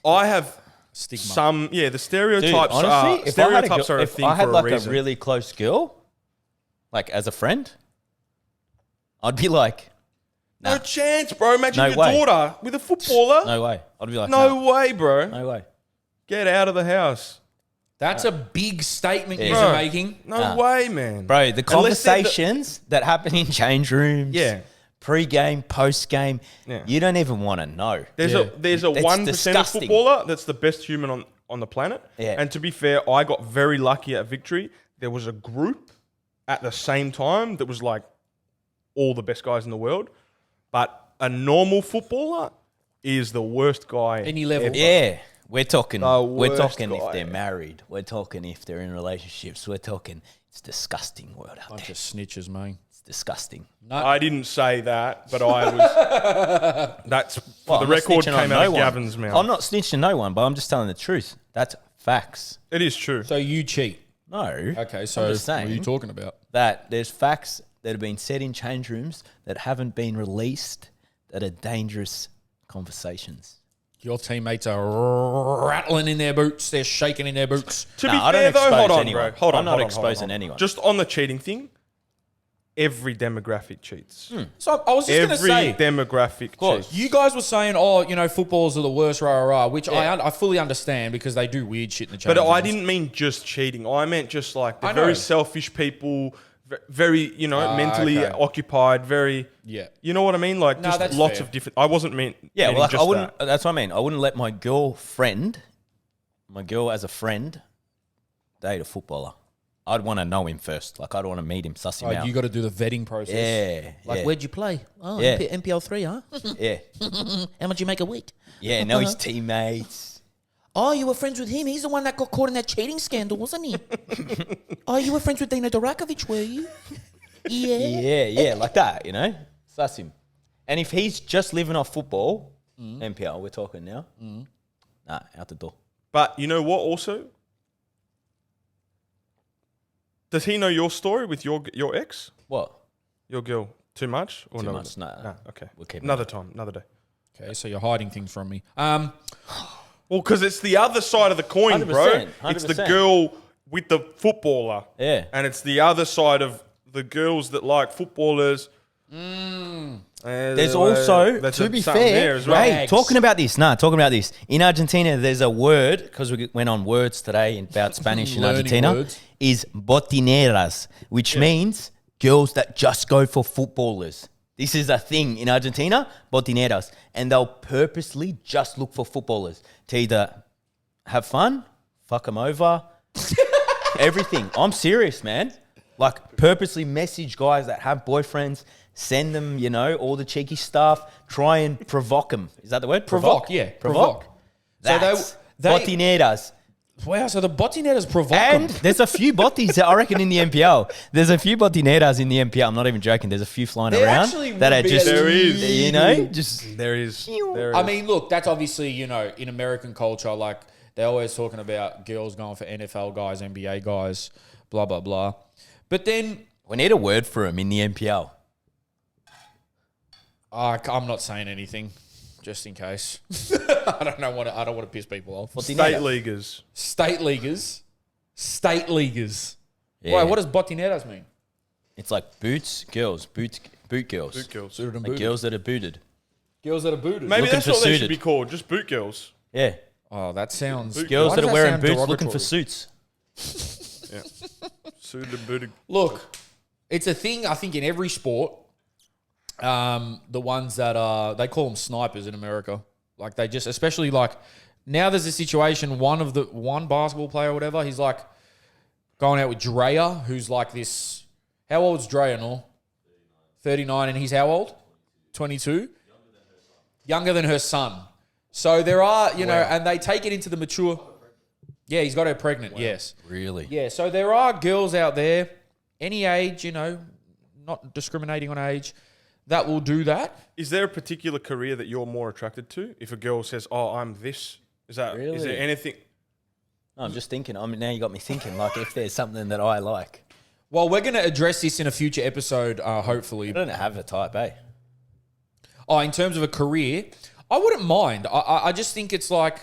I have Stigma. the stereotypes. Dude, honestly, if I had, stereotypes are a thing if I had for like a reason. a really close girl, like as a friend, I'd be like, No nah. chance, bro. Imagine No your way. daughter with a footballer. no way. I'd be like, No way, bro. no way. Get out of the house. That's a big statement Yeah. you're Bro. making. No way, man. Bro, the Unless they're conversations that happen in change rooms, Yeah. pre-game, post-game, Yeah. you don't even want to know. There's Yeah. a It's 1% of disgusting. footballer that's the best human on the planet. Yeah. And to be fair, I got very lucky at Victory. There was a group at the same time that was like all the best guys in the world. But a normal footballer is the worst guy. Any level. ever. Yeah, we're talking. The We're worst talking guy. if they're married. We're talking if they're in relationships. We're talking. It's disgusting world out Bunch there. of snitches, man. It's disgusting. I didn't say that, but I was. That's for Well, the I'm not record snitching on came out of one. Gavin's mouth. I'm not snitching no one, but I'm just telling the truth. That's facts. It is true. So you cheat. No. Okay, so just what are you saying. talking about? That there's facts that have been said in change rooms that haven't been released that are dangerous conversations. Your teammates are rattling in their boots. They're shaking in their boots. To No, be I don't fair, though, expose hold on, anyone. bro. Hold on. I'm not hold on, exposing hold on. anyone. Just on the cheating thing, every demographic cheats. So I was just going to Every say, demographic course. cheats. you guys were saying, oh, you know, footballers are the worst, rah, rah, rah, which I fully understand because they do weird shit in the change But I rooms. didn't mean just cheating. I meant just like I they're very know. selfish people, very, mentally okay. occupied, very, Yeah. you know what I mean? Like No, just that's lots fair. of different, I wasn't meant, Yeah, meaning well, like, just I wouldn't. that. That's what I mean. I wouldn't let my girl as a friend, date a footballer. I'd want to know him first. Like, I'd want to meet him, suss him Oh, out. you got to do the vetting process. Yeah. Like, yeah, where'd you play? Oh, Yeah. MPL 3, huh? yeah, How much you make a week? yeah. Know his teammates. Oh, you were friends with him. He's the one that got caught in that cheating scandal, wasn't he? Oh, you were friends with Dino Durakovic, were you? Yeah. Yeah, like that. Suss him. And if he's just living off football, MPL, we're talking now. Nah, out the door. But you know what also? Does he know your story with your ex? What? Your girl? Too much? Or Too no? much? Nah. No, okay. We'll keep it. Another time, another day. Okay, so you're hiding things from me. Well, because it's the other side of the coin, bro. 100%, It's the 100%. girl with the footballer. Yeah. And it's the other side of the girls that like footballers. There's also, to be fair, as well. hey, Rags. talking about this. In Argentina, there's a word, because we went on words today about Spanish in Learning Argentina, words. is botineras, which means girls that just go for footballers. This is a thing in Argentina, botineras. And they'll purposely just look for footballers to either have fun, fuck them over, everything. I'm serious, man. Like, purposely message guys that have boyfriends, send them, all the cheeky stuff, try and provoke them. Is that the word? Provoke, yeah. Provoke. So That's they- botineras. Wow, so the botinetters provoke And them. there's a few botis, I reckon, in the MPL. There's a few botineras in the MPL. I'm not even joking. There's a few flying There around actually that would are be just, a There is. just There is. There is. I mean, look, that's obviously, in American culture, like, they're always talking about girls going for NFL guys, NBA guys, blah, blah, blah. But then, we need a word for them in the MPL. I'm not saying anything, just in case. I don't want to piss people off. State leaguers. State leaguers. State leaguers. Yeah. Wait, what does botineras mean? It's like boot girls. Boot girls. Suited and Like booted. girls that are booted. Girls that are booted. Maybe Looking that's for what they should suited. be called. Just boot girls. Yeah. Oh, that sounds... Girls why that does are wearing sound boots looking for derogatory? suits. Yeah. Suited and booted. Look, it's a thing, I think, in every sport. The ones that are... They call them snipers in America. Like, they just... Especially, like... Now there's a situation, one basketball player or whatever, he's, like, going out with Drea, who's, like, this... How old's Drea, no? 39. And he's how old? 22? Younger than her son. So there are, and they take it into the mature... Yeah, he's got her pregnant, yes. Really? Yeah, so there are girls out there, any age, not discriminating on age, that will do that. Is there a particular career that you're more attracted to? If a girl says, "Oh, I'm this," is there Really? anything? I'm just thinking. Now you got me thinking. Like, if there's something that I like, Well, we're going to address this in a future episode, hopefully. I don't have a type, eh? Oh, in terms of a career, I wouldn't mind. I just think it's like,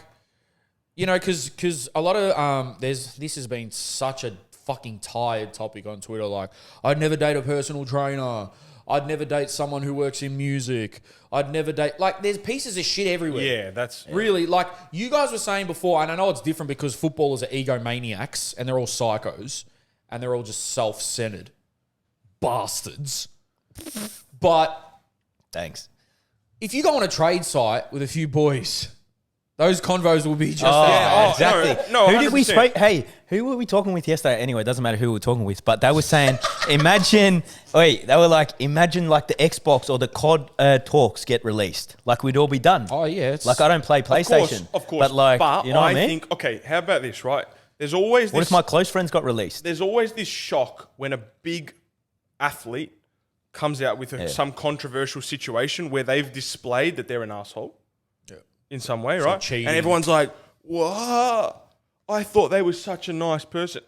because a lot of this has been such a fucking tired topic on Twitter. Like, I'd never date a personal trainer. I'd never date someone who works in music. I'd never date... Like, there's pieces of shit everywhere. Yeah, that's... Really, like, you guys were saying before, and I know it's different because footballers are egomaniacs, and they're all psychos, and they're all just self-centered bastards. But Thanks. if you go on a trade site with a few boys, those convos will be just... Exactly. no, who did we 100%. speak? Hey, who were we talking with yesterday? Anyway, it doesn't matter who we were talking with, but they were saying, imagine like the Xbox or the COD talks get released. Like we'd all be done. Oh, yeah. It's, Like I don't play PlayStation. Of course. But like, you know what I mean? think, okay, how about this, right? There's always What this... if my close friends got released? There's always this shock when a big athlete comes out with some controversial situation where they've displayed that they're an asshole in some way, right? cheating. And everyone's like, "What? I thought they were such a nice person."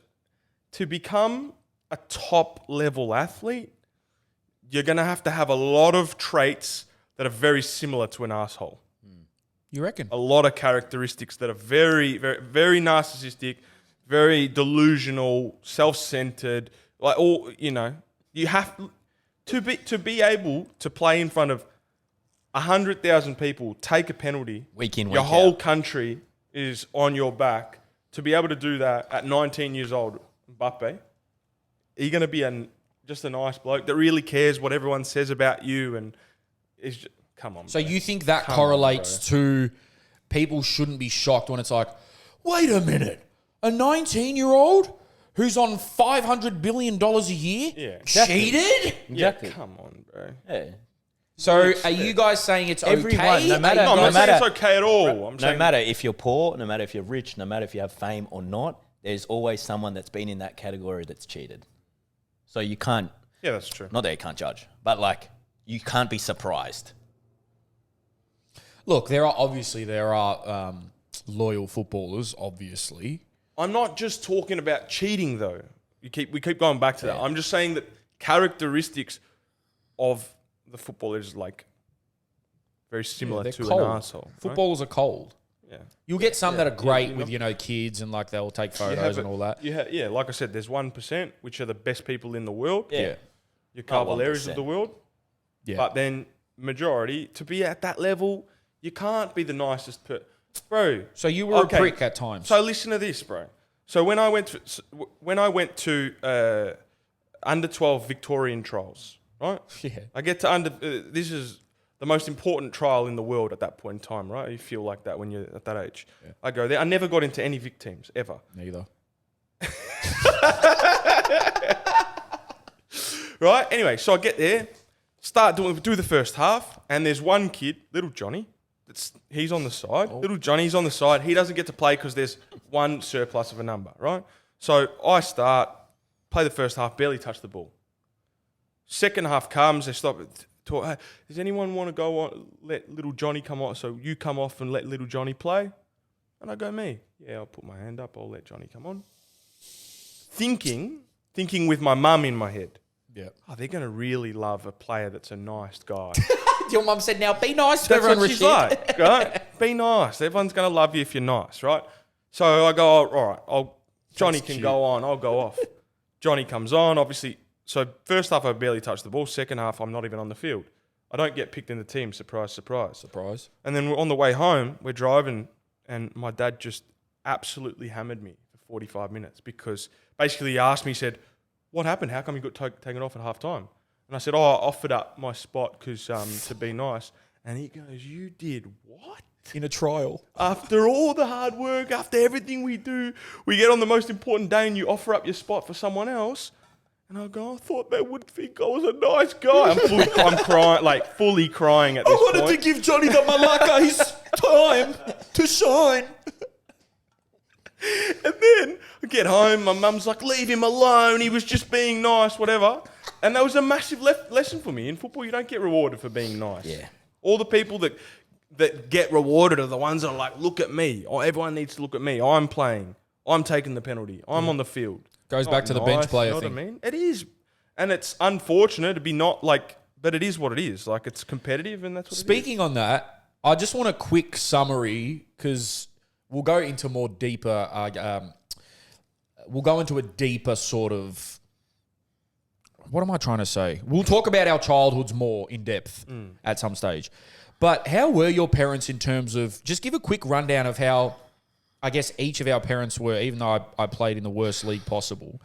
To become a top level athlete, you're going to have a lot of traits that are very similar to an asshole. You reckon? A lot of characteristics that are very, very, very narcissistic, very delusional, self-centered. Like all, you know, you have to be able to play in front of 100,000 people, take a penalty. Week in, your week whole out. country is on your back. To be able to do that at 19 years old, Mbappe, are you going to be just a nice bloke that really cares what everyone says about you and is just, come on. So bro. you think that Come correlates to people shouldn't be shocked when it's like, wait a minute, a 19-year-old who's on $500 billion a year Yeah. cheated? Exactly. Come on, bro. Yeah. So are you guys saying it's Everyone, okay? no matter- No, I'm No not saying matter- it's okay at all. I'm No saying matter if you're poor, no matter if you're rich, no matter if you have fame or not, there's always someone that's been in that category that's cheated. So you can't, yeah, that's true. not that you can't judge, but like you can't be surprised. Look, there are loyal footballers, obviously. I'm not just talking about cheating though. We keep going back to that. I'm just saying that characteristics of the footballers like very similar They're to cold. an arsehole. Right? Footballers are cold. Yeah. You'll get some that are great you with, know. kids and like they'll take You photos have and all that. Yeah, like I said, there's 1% which are the best people in the world. Yeah. Your Cavalieris of 1%. the world. Yeah. But then majority, to be at that level, you can't be the nicest bro. So you were Okay. a prick at times. So listen to this, bro. So when I went to under 12 Victorian trials, right? Yeah. I get to this is the most important trial in the world at that point in time, right? You feel like that when you're at that age. Yeah. I go there. I never got into any Vic teams ever. Neither. Right? Anyway, so I get there, do the first half, and there's one kid, little Johnny, he's on the side. Little Johnny's on the side. He doesn't get to play because there's one surplus of a number, right? So I start, play the first half, barely touch the ball. Second half comes, they stop. Talk, hey, does anyone want to go on, let little Johnny come on? So you come off and let little Johnny play? And I go, me. Yeah, I'll put my hand up. I'll let Johnny come on. Thinking with my mum in my head. Yeah. Oh, they're going to really love a player that's a nice guy. Your mum said, now be nice to That's everyone, what she's Rashid. like, right? Be nice. Everyone's going to love you if you're nice, right? So I go, all right, Johnny can go on. I'll go off. Johnny comes on, obviously. So first half, I barely touched the ball. Second half, I'm not even on the field. I don't get picked in the team. Surprise, surprise. Surprise. And then we're on the way home, we're driving, and my dad just absolutely hammered me for 45 minutes because basically he asked me, he said, what happened? How come you got taken off at half time? And I said, I offered up my spot because to be nice. And he goes, you did what? In a trial. After all the hard work, after everything we do, we get on the most important day and you offer up your spot for someone else. And I go, I thought they would think I was a nice guy. I'm crying, like fully crying at this point. to give Johnny the Malacca his time to shine. And then I get home, my mum's like, leave him alone. He was just being nice, whatever. And that was a massive lesson for me. In football, you don't get rewarded for being nice. Yeah. All the people that get rewarded are the ones that are like, look at me. Oh, everyone needs to look at me. I'm playing. I'm taking the penalty. I'm on the field. Goes Not back to the bench player you know thing. what I mean? It is. And it's unfortunate to be not like, but it is what it is. Like, it's competitive and that's what it is. Speaking on that, I just want a quick summary because we'll go into more deeper. We'll go into a deeper sort of what am I trying to say? We'll talk about our childhoods more in depth at some stage. But how were your parents in terms of, just give a quick rundown of how, I guess, each of our parents were, even though I played in the worst league possible.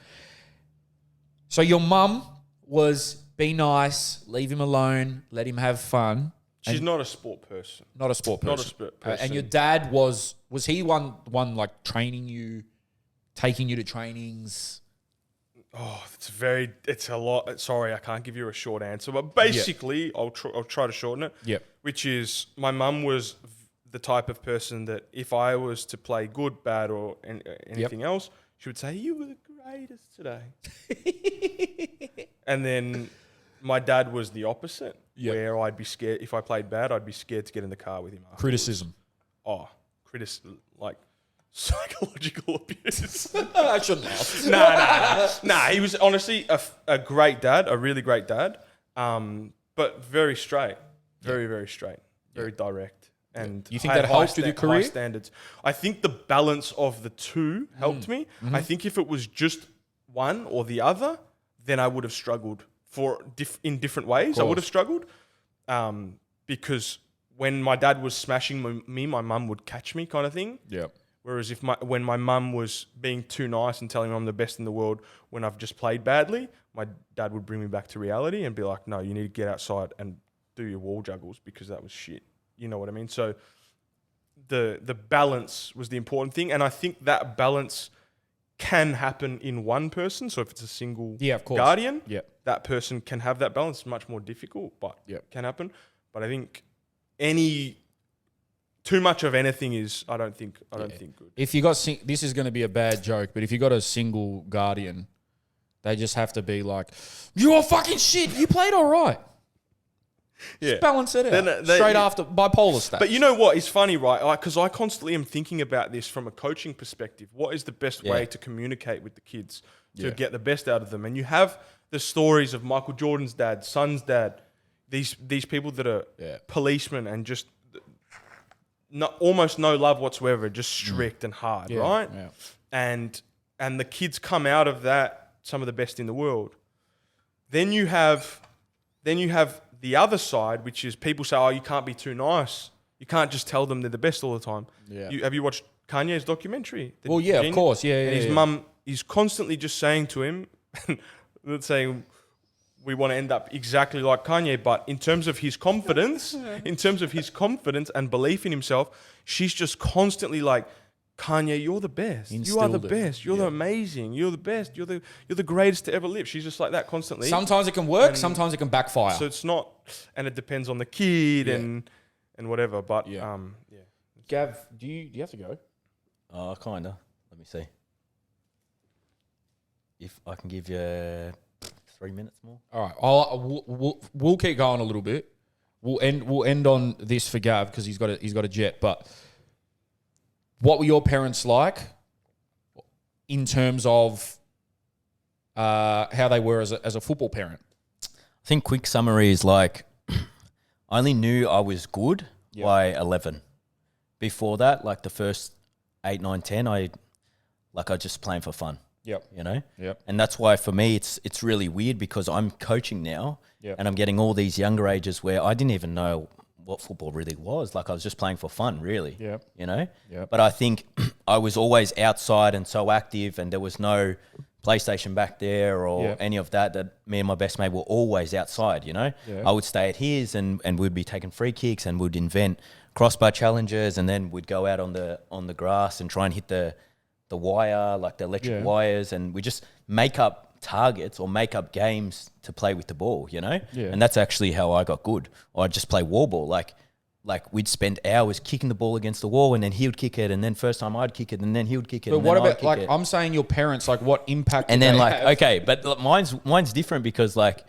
So your mum was, be nice, leave him alone, let him have fun. She's not a sport person. Not a sport person. Not a sport person. And your dad was he one like training you, taking you to trainings? Oh, it's a lot. Sorry, I can't give you a short answer, but basically, I'll try to shorten it. Yep. Which is, my mum was the type of person that if I was to play good, bad, or anything else, she would say, "You were the greatest today." And then my dad was the opposite, where I'd be scared if I played bad. I'd be scared to get in the car with him. Afterwards. Criticism. Like psychological abuse. I shouldn't laugh. Nah. He was honestly a great dad, a really great dad, but very straight, very straight, very direct. And you think that helped with your career? High standards. I think the balance of the two helped me. I think if it was just one or the other, then I would have struggled in different ways. I would have struggled because when my dad was smashing me, my mum would catch me, kind of thing. Yeah. Whereas when my mum was being too nice and telling me I'm the best in the world when I've just played badly, my dad would bring me back to reality and be like, "No, you need to get outside and do your wall juggles because that was shit." You know what I mean? So the balance was the important thing, and I think that balance can happen in one person. So if it's a single guardian, that person can have that balance. It's much more difficult, but can happen. But I think too much of anything is, I don't think good. If you got, this is going to be a bad joke, but if you got a single guardian, they just have to be like, "You're fucking shit. You played all right." Just balance it out. Straight after bipolar state. But you know what is funny, right? Because I constantly am thinking about this from a coaching perspective. What is the best way to communicate with the kids to get the best out of them? And you have the stories of Michael Jordan's dad, son's dad, these people that are policemen and just almost no love whatsoever, just strict and hard, right? Yeah. And the kids come out of that some of the best in the world. Then you have the other side, which is people say, "Oh, you can't be too nice. You can't just tell them they're the best all the time." Yeah. Have you watched Kanye's documentary? Well, yeah, of course. Yeah, and his mum is constantly just saying to him, saying, "We want to end up exactly like Kanye." But in terms of his confidence, and belief in himself, she's just constantly like, "Kanye, you're the best. You are the best. You're the amazing. You're the best. You're the greatest to ever live." She's just like that constantly. Sometimes it can work. Sometimes it can backfire. So it's not, and it depends on the kid and whatever. But Gav, do you have to go? Kinda. Let me see. If I can give you 3 minutes more. All right. We'll keep going a little bit. We'll end on this for Gav because he's got a jet, but. What were your parents like in terms of how they were as a football parent? I think quick summary is like, I only knew I was good by 11. Before that, like the first 8, 9, 10, I just playing for fun. Yep. You know? Yep. And that's why for me it's really weird because I'm coaching now and I'm getting all these younger ages where I didn't even know what football really was. Like I was just playing for fun, really. Yeah. You know? Yeah. But I think I was always outside and so active and there was no PlayStation back there or any of that me and my best mate were always outside, you know? Yeah. I would stay at his and we'd be taking free kicks and we'd invent crossbar challenges and then we'd go out on the grass and try and hit the wire, like the electric wires, and we just make up targets or make up games to play with the ball, you know? Yeah. And that's actually how I got good. Or I'd just play wall ball. Like we'd spend hours kicking the ball against the wall and then he would kick it and then first time I'd kick it and then he would kick it. But what about like I'm saying your parents, like what impact and then like have? Okay, but mine's different because like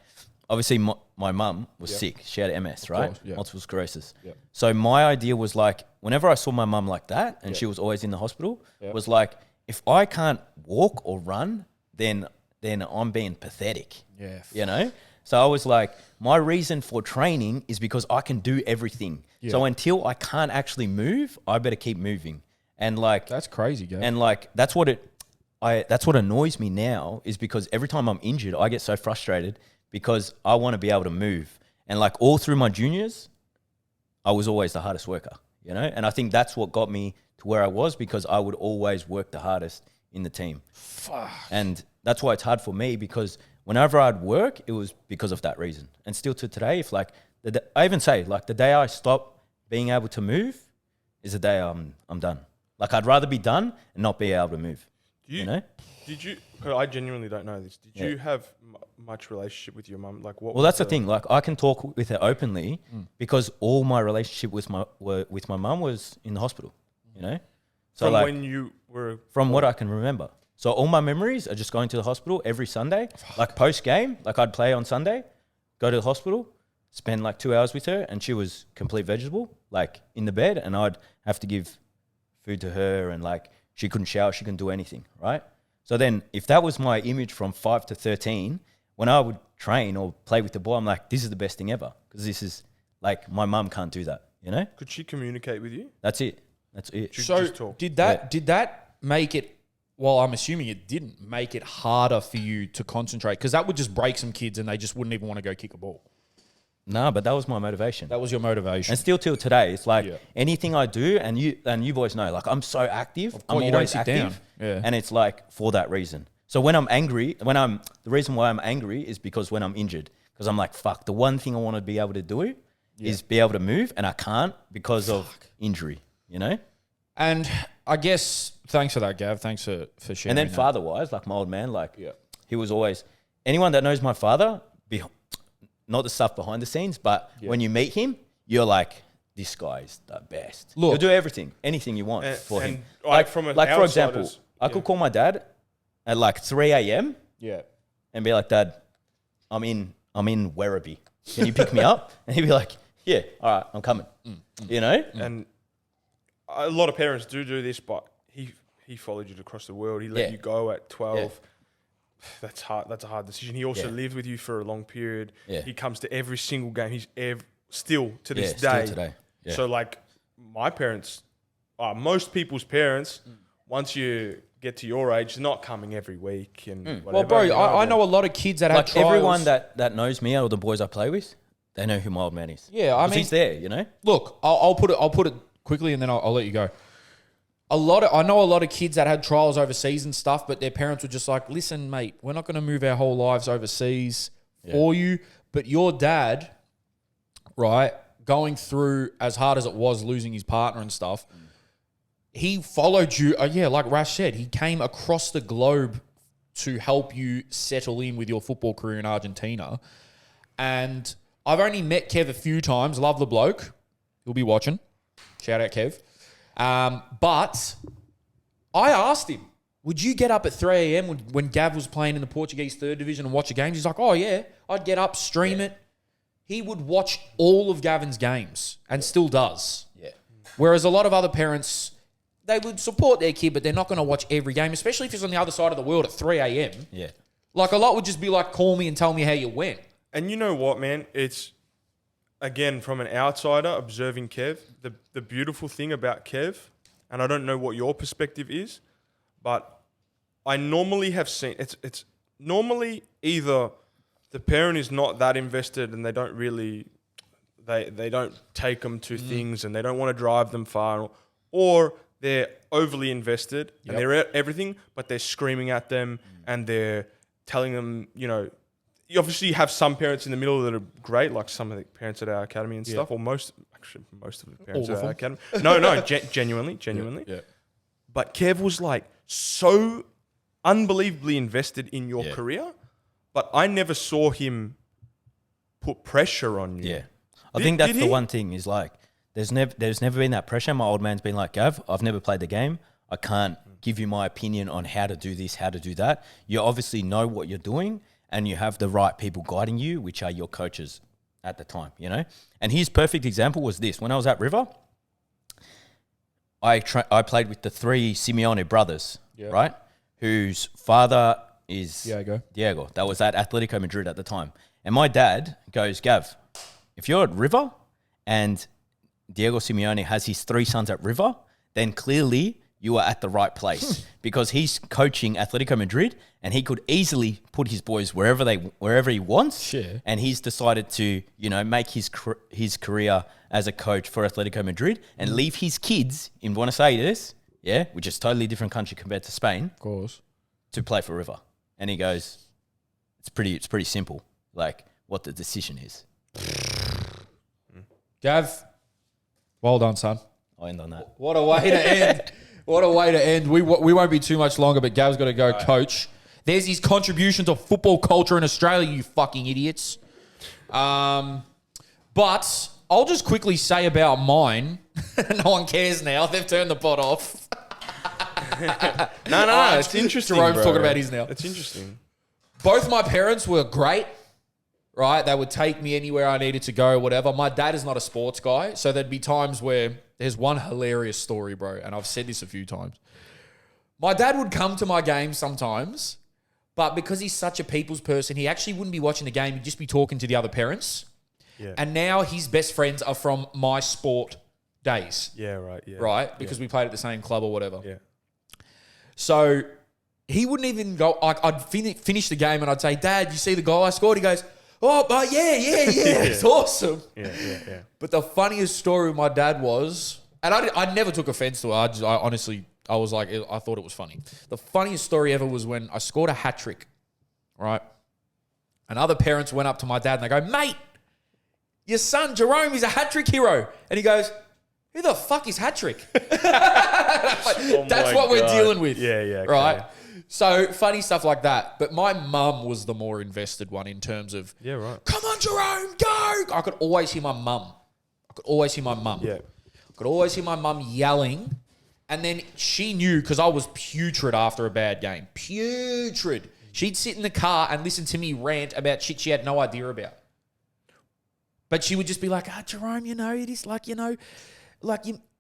obviously my mum was sick. She had MS, right? Course, multiple sclerosis. Yep. So my idea was like whenever I saw my mum like that and she was always in the hospital, was like if I can't walk or run, then I'm being pathetic. Yeah. You know? So I was like, my reason for training is because I can do everything. Yeah. So until I can't actually move, I better keep moving. And like that's crazy, guys. And like that's what that's what annoys me now is because every time I'm injured, I get so frustrated because I want to be able to move. And like all through my juniors, I was always the hardest worker, you know? And I think that's what got me to where I was because I would always work the hardest in the team. Fuck. And that's why it's hard for me because whenever I'd work, it was because of that reason. And still to today, if like, I even say like the day I stop being able to move is the day I'm done. Like I'd rather be done and not be able to move. You know? Did you? 'Cause I genuinely don't know this. Did you have much relationship with your mum? Like what? Well, that's the thing. Like I can talk with her openly because all my relationship with my mum was in the hospital. You know, so from like when you were from what I can remember. So all my memories are just going to the hospital every Sunday. Like post game, like I'd play on Sunday, go to the hospital, spend like 2 hours with her, and she was complete vegetable, like in the bed, and I'd have to give food to her, and like she couldn't shower, she couldn't do anything, right? So then if that was my image from 5 to 13, when I would train or play with the ball, I'm like, this is the best thing ever. Because this is like, my mum can't do that, you know? Could she communicate with you? That's it. That's it. So just talk. did that make it, well, I'm assuming it didn't make it harder for you to concentrate because that would just break some kids and they just wouldn't even want to go kick a ball. No, but that was my motivation. That was your motivation. And still till today, it's like anything I do, and you boys know, like I'm so active. I'm you don't always sit active, down. Yeah. and it's like for that reason. So when I'm angry, the reason why I'm angry is because when I'm injured, because I'm like, fuck, the one thing I want to be able to do is be able to move, and I can't because of injury, you know? And I guess, thanks for that, Gav. Thanks for sharing. And then that. father-wise, like my old man, like he was always, anyone that knows my father, not the stuff behind the scenes, but when you meet him, you're like, this guy is the best. Look, he'll do everything, anything you want for him. Like from an like for example, outsider's- I could call my dad at like 3 a.m. and be like, Dad, I'm in Werribee. Can you pick me up? And he'd be like, yeah, all right, I'm coming. You know? And a lot of parents do this, but he followed you across the world. He let you go at 12. Yeah. That's hard. That's a hard decision. He also lived with you for a long period. Yeah. He comes to every single game. He's still to this still day. today. Yeah. So like my parents, most people's parents, once you get to your age, they're not coming every week and whatever. Well, bro, you know, I know a lot of kids that Like have trials. everyone that knows me or the boys I play with, they know who my old man is. Yeah, I 'Cause mean, he's there, you know? look, I'll put it quickly and then I'll let you go. I know a lot of kids that had trials overseas and stuff, but their parents were just like, listen, mate, we're not going to move our whole lives overseas for you. But your dad, right, going through as hard as it was losing his partner and stuff, he followed you. Like Rash said, he came across the globe to help you settle in with your football career in Argentina. And I've only met Kev a few times. Love the bloke. He'll be watching. Shout out, Kev. But I asked him, would you get up at 3 a.m. when Gav was playing in the Portuguese 3rd Division and watch a game? He's like, oh, yeah, I'd get up, stream it. He would watch all of Gavin's games and still does. Yeah. Whereas a lot of other parents, they would support their kid, but they're not going to watch every game, especially if it's on the other side of the world at 3 a.m. Yeah. Like a lot would just be like, call me and tell me how you went. And you know what, man? It's, again, from an outsider observing Kev, the beautiful thing about Kev, and I don't know what your perspective is, but I normally have seen, it's normally either the parent is not that invested and they don't really, they don't take them to things and they don't want to drive them far, or they're overly invested and they're at everything, but they're screaming at them and they're telling them, you know, you obviously have some parents in the middle that are great, like some of the parents at our academy and stuff, or most of the parents at our academy. No, genuinely. Yeah. But Kev was like so unbelievably invested in your career, but I never saw him put pressure on you. Yeah. I think that's the one thing is like, there's never been that pressure. My old man's been like, Gav, I've never played the game. I can't give you my opinion on how to do this, how to do that. You obviously know what you're doing and you have the right people guiding you, which are your coaches at the time, you know? And his perfect example was this. When I was at River, I played with the 3 Simeone brothers, right? Whose father is Diego. That was at Atletico Madrid at the time. And my dad goes, Gav, if you're at River and Diego Simeone has his 3 sons at River, then clearly you are at the right place because he's coaching Atletico Madrid and he could easily put his boys wherever he wants. Sure. And he's decided to, make his career as a coach for Atletico Madrid and leave his kids in Buenos Aires, which is a totally different country compared to Spain, Of course. to play for River. And he goes, it's pretty simple, like what the decision is. Gav, well done, son. I'll end on that. What a way to end. What a way to end. We won't be too much longer, but Gav's got to go coach. There's his contribution to football culture in Australia, you fucking idiots. But I'll just quickly say about mine. No one cares now. They've turned the pot off. No, it's interesting, Jerome's bro. talking about his now. It's interesting. Both my parents were great, right? They would take me anywhere I needed to go, whatever. My dad is not a sports guy, so there'd be times where there's one hilarious story, bro, and I've said this a few times. My dad would come to my games sometimes, but because he's such a people's person, he actually wouldn't be watching the game. He'd just be talking to the other parents. Yeah. And now his best friends are from my sport days. Yeah, right. Yeah. Right? Because we played at the same club or whatever. Yeah. So he wouldn't even go. I'd finish the game and I'd say, Dad, you see the goal I scored? He goes, oh, but yeah. It's awesome. Yeah. But the funniest story with my dad was, and I never took offense to it. I honestly, I was like, I thought it was funny. The funniest story ever was when I scored a hat trick, right? And other parents went up to my dad and they go, mate, your son Jerome is a hat trick hero. And he goes, who the fuck is hat trick? That's what we're dealing with. Yeah, okay. Right? So funny stuff like that. But my mum was the more invested one in terms of, Yeah, right. come on, Jerome, go. I could always hear my mum. Yeah. I could always hear my mum yelling. And then she knew because I was putrid after a bad game. Putrid. She'd sit in the car and listen to me rant about shit she had no idea about. But she would just be like, Jerome, it is like,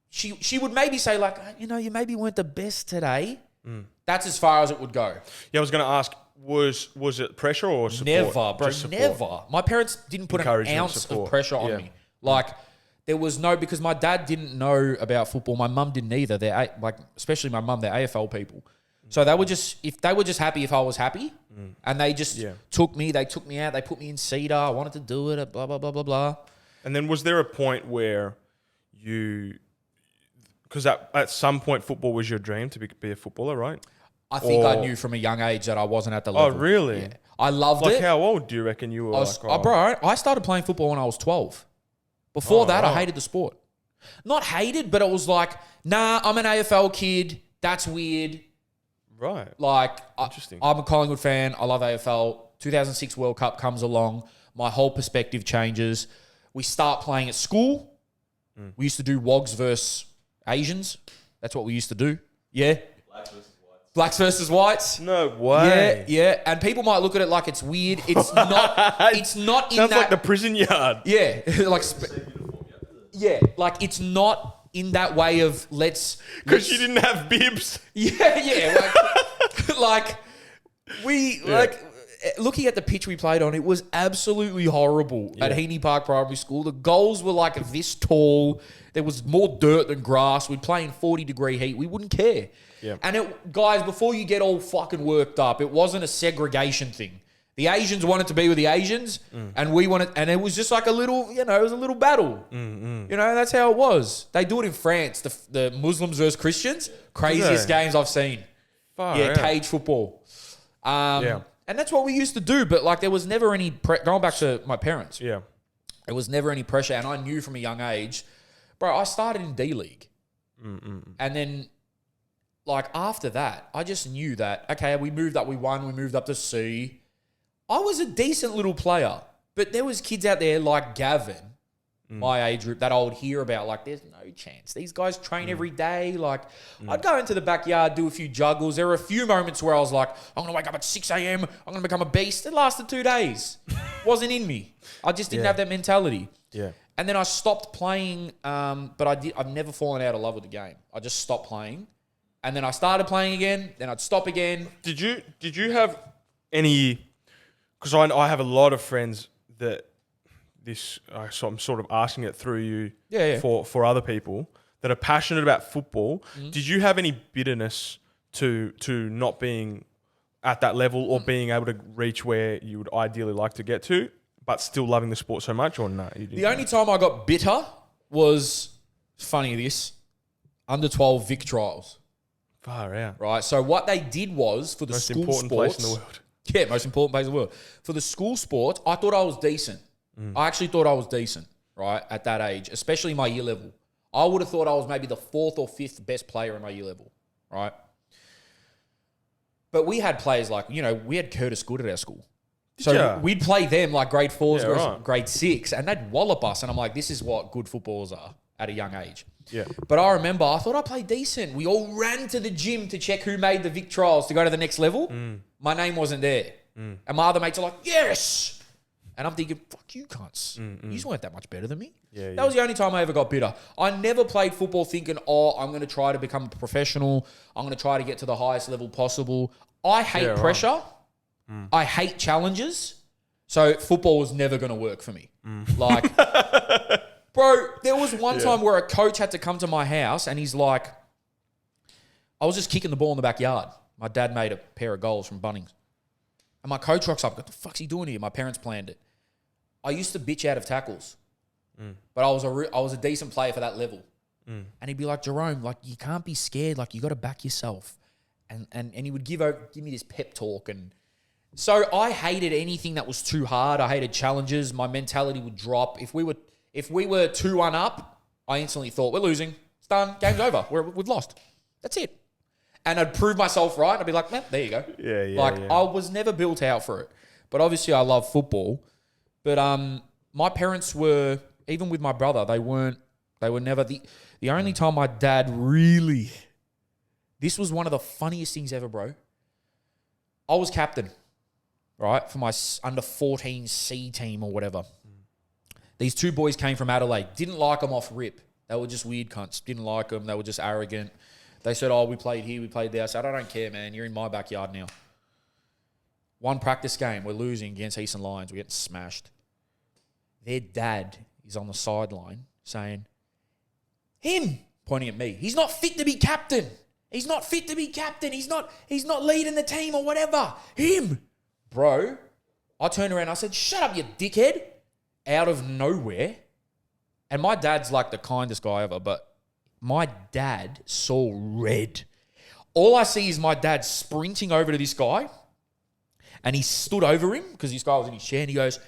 she would maybe say like, you maybe weren't the best today. That's as far as it would go. Yeah, I was going to ask, was it pressure or support? Never, bro, Just support. never. My parents didn't put an Encouragement, ounce support. of pressure on me. Like, there was no, because my dad didn't know about football. My mum didn't either. They're especially my mum, they're AFL people. So they were just happy if I was happy. And they just took me out, they put me in Cedar. I wanted to do it, blah, blah, blah, blah, blah. And then was there a point where because at some point football was your dream to be a footballer, right? I think I knew from a young age that I wasn't at the level. Oh, really? Yeah. I loved it. Like how old do you reckon you were? Bro, I started playing football when I was 12. Before that, right. I hated the sport. Not hated, but it was like, nah, I'm an AFL kid. That's weird. Right. Like, Interesting. I'm a Collingwood fan. I love AFL. 2006 World Cup comes along. My whole perspective changes. We start playing at school. We used to do Wogs versus Asians. That's what we used to do. Yeah. Blacks versus whites. No way. Yeah. And people might look at it like it's weird. It's not. It's not in Sounds that. like the prison yard. Yeah. Like it's not in that way of let's. Because you didn't have bibs. Yeah. Like looking at the pitch we played on, it was absolutely horrible at Heaney Park Primary School. The goals were like this tall. There was more dirt than grass. We'd play in 40-degree heat. We wouldn't care. Yeah. And guys, before you get all fucking worked up, it wasn't a segregation thing. The Asians wanted to be with the Asians, and we wanted, and it was just like a little, it was a little battle. That's how it was. They do it in France. The Muslims versus Christians, craziest games I've seen. Cage football. And that's what we used to do. But like, there was never any going back to my parents. Yeah. There was never any pressure, and I knew from a young age, bro. I started in D League, and then. Like, after that, I just knew that, okay, we moved up, we won, we moved up to C. I was a decent little player, but there was kids out there like Gavin, my age group, that I would hear about, like, there's no chance. These guys train every day. Like, I'd go into the backyard, do a few juggles. There were a few moments where I was like, I'm going to wake up at 6 a.m., I'm going to become a beast. It lasted 2 days. Wasn't in me. I just didn't have that mentality. Yeah. And then I stopped playing, but I've never fallen out of love with the game. I just stopped playing. And then I started playing again. Then I'd stop again. Did you have any? Because I have a lot of friends that so I'm sort of asking it through you. Yeah. For other people that are passionate about football. Did you have any bitterness to not being at that level or being able to reach where you would ideally like to get to, but still loving the sport so much, or no? The only time I got bitter was, funny this, under 12 Vic trials. Far out. Right. So what they did was for the Most school important sports, place in the world. Yeah, most important place in the world. For the school sports, I thought I was decent. I actually thought I was decent, right, at that age, especially my year level. I would have thought I was maybe the 4th or 5th best player in my year level, right? But we had players like, we had Curtis Good at our school. So ya? we'd play them like grade 4s, Yeah, right. grade 6, and they'd wallop us. And I'm like, this is what good footballers are at a young age. Yeah. But I remember, I thought I played decent. We all ran to the gym to check who made the Vic trials to go to the next level. My name wasn't there. And my other mates are like, yes! And I'm thinking, fuck you cunts. You just weren't that much better than me. Yeah, That was the only time I ever got bitter. I never played football thinking, I'm going to try to become a professional. I'm going to try to get to the highest level possible. I hate pressure. I hate challenges. So football was never going to work for me. Like, bro, there was one time where a coach had to come to my house and he's like, I was just kicking the ball in the backyard. My dad made a pair of goals from Bunnings. And my coach rocks up, what the fuck's he doing here? My parents planned it. I used to bitch out of tackles, but I was a decent player for that level. And he'd be like, Jerome, like, you can't be scared. Like, you got to back yourself. And he would give me this pep talk. And so I hated anything that was too hard. I hated challenges. My mentality would drop. If we were 2-1 up, I instantly thought, we're losing. It's done. Game's over. We've lost. That's it. And I'd prove myself right. I'd be like, man, there you go. I was never built out for it. But obviously I love football. But my parents were, even with my brother, they were never the only time my dad really, this was one of the funniest things ever, bro. I was captain, right, for my under 14 C team or whatever. These two boys came from Adelaide. Didn't like them off rip. They were just weird cunts. Didn't like them. They were just arrogant. They said, we played here, we played there. I said, I don't care, man. You're in my backyard now. One practice game, we're losing against Eastern Lions. We're getting smashed. Their dad is on the sideline saying, him, pointing at me. He's not fit to be captain. He's not fit to be captain. He's not leading the team or whatever. Him. Bro, I turned around and I said, shut up, you dickhead. Out of nowhere. And my dad's like the kindest guy ever, but my dad saw red. All I see is my dad sprinting over to this guy, and he stood over him because this guy was in his chair, and he goes,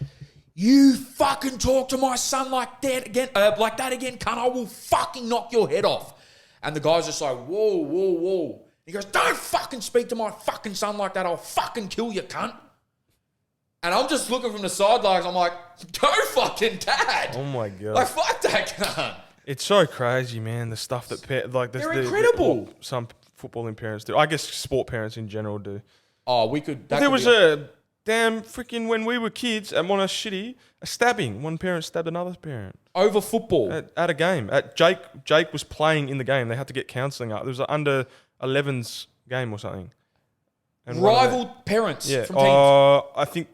you fucking talk to my son like that again, cunt. I will fucking knock your head off. And the guy's just like, whoa, whoa, whoa. He goes, don't fucking speak to my fucking son like that. I'll fucking kill you, cunt. And I'm just looking from the sidelines. I'm like, go fucking dad. Oh my God. Like, fuck that cunt. It's so crazy, man. The stuff that They're incredible. Some footballing parents do. I guess sport parents in general do. Oh, we could. There was a damn freaking, when we were kids and a stabbing. One parent stabbed another parent over football at a game. Jake was playing in the game. They had to get counselling up. There was an under 11s game or something. And rival parents from teams. I think.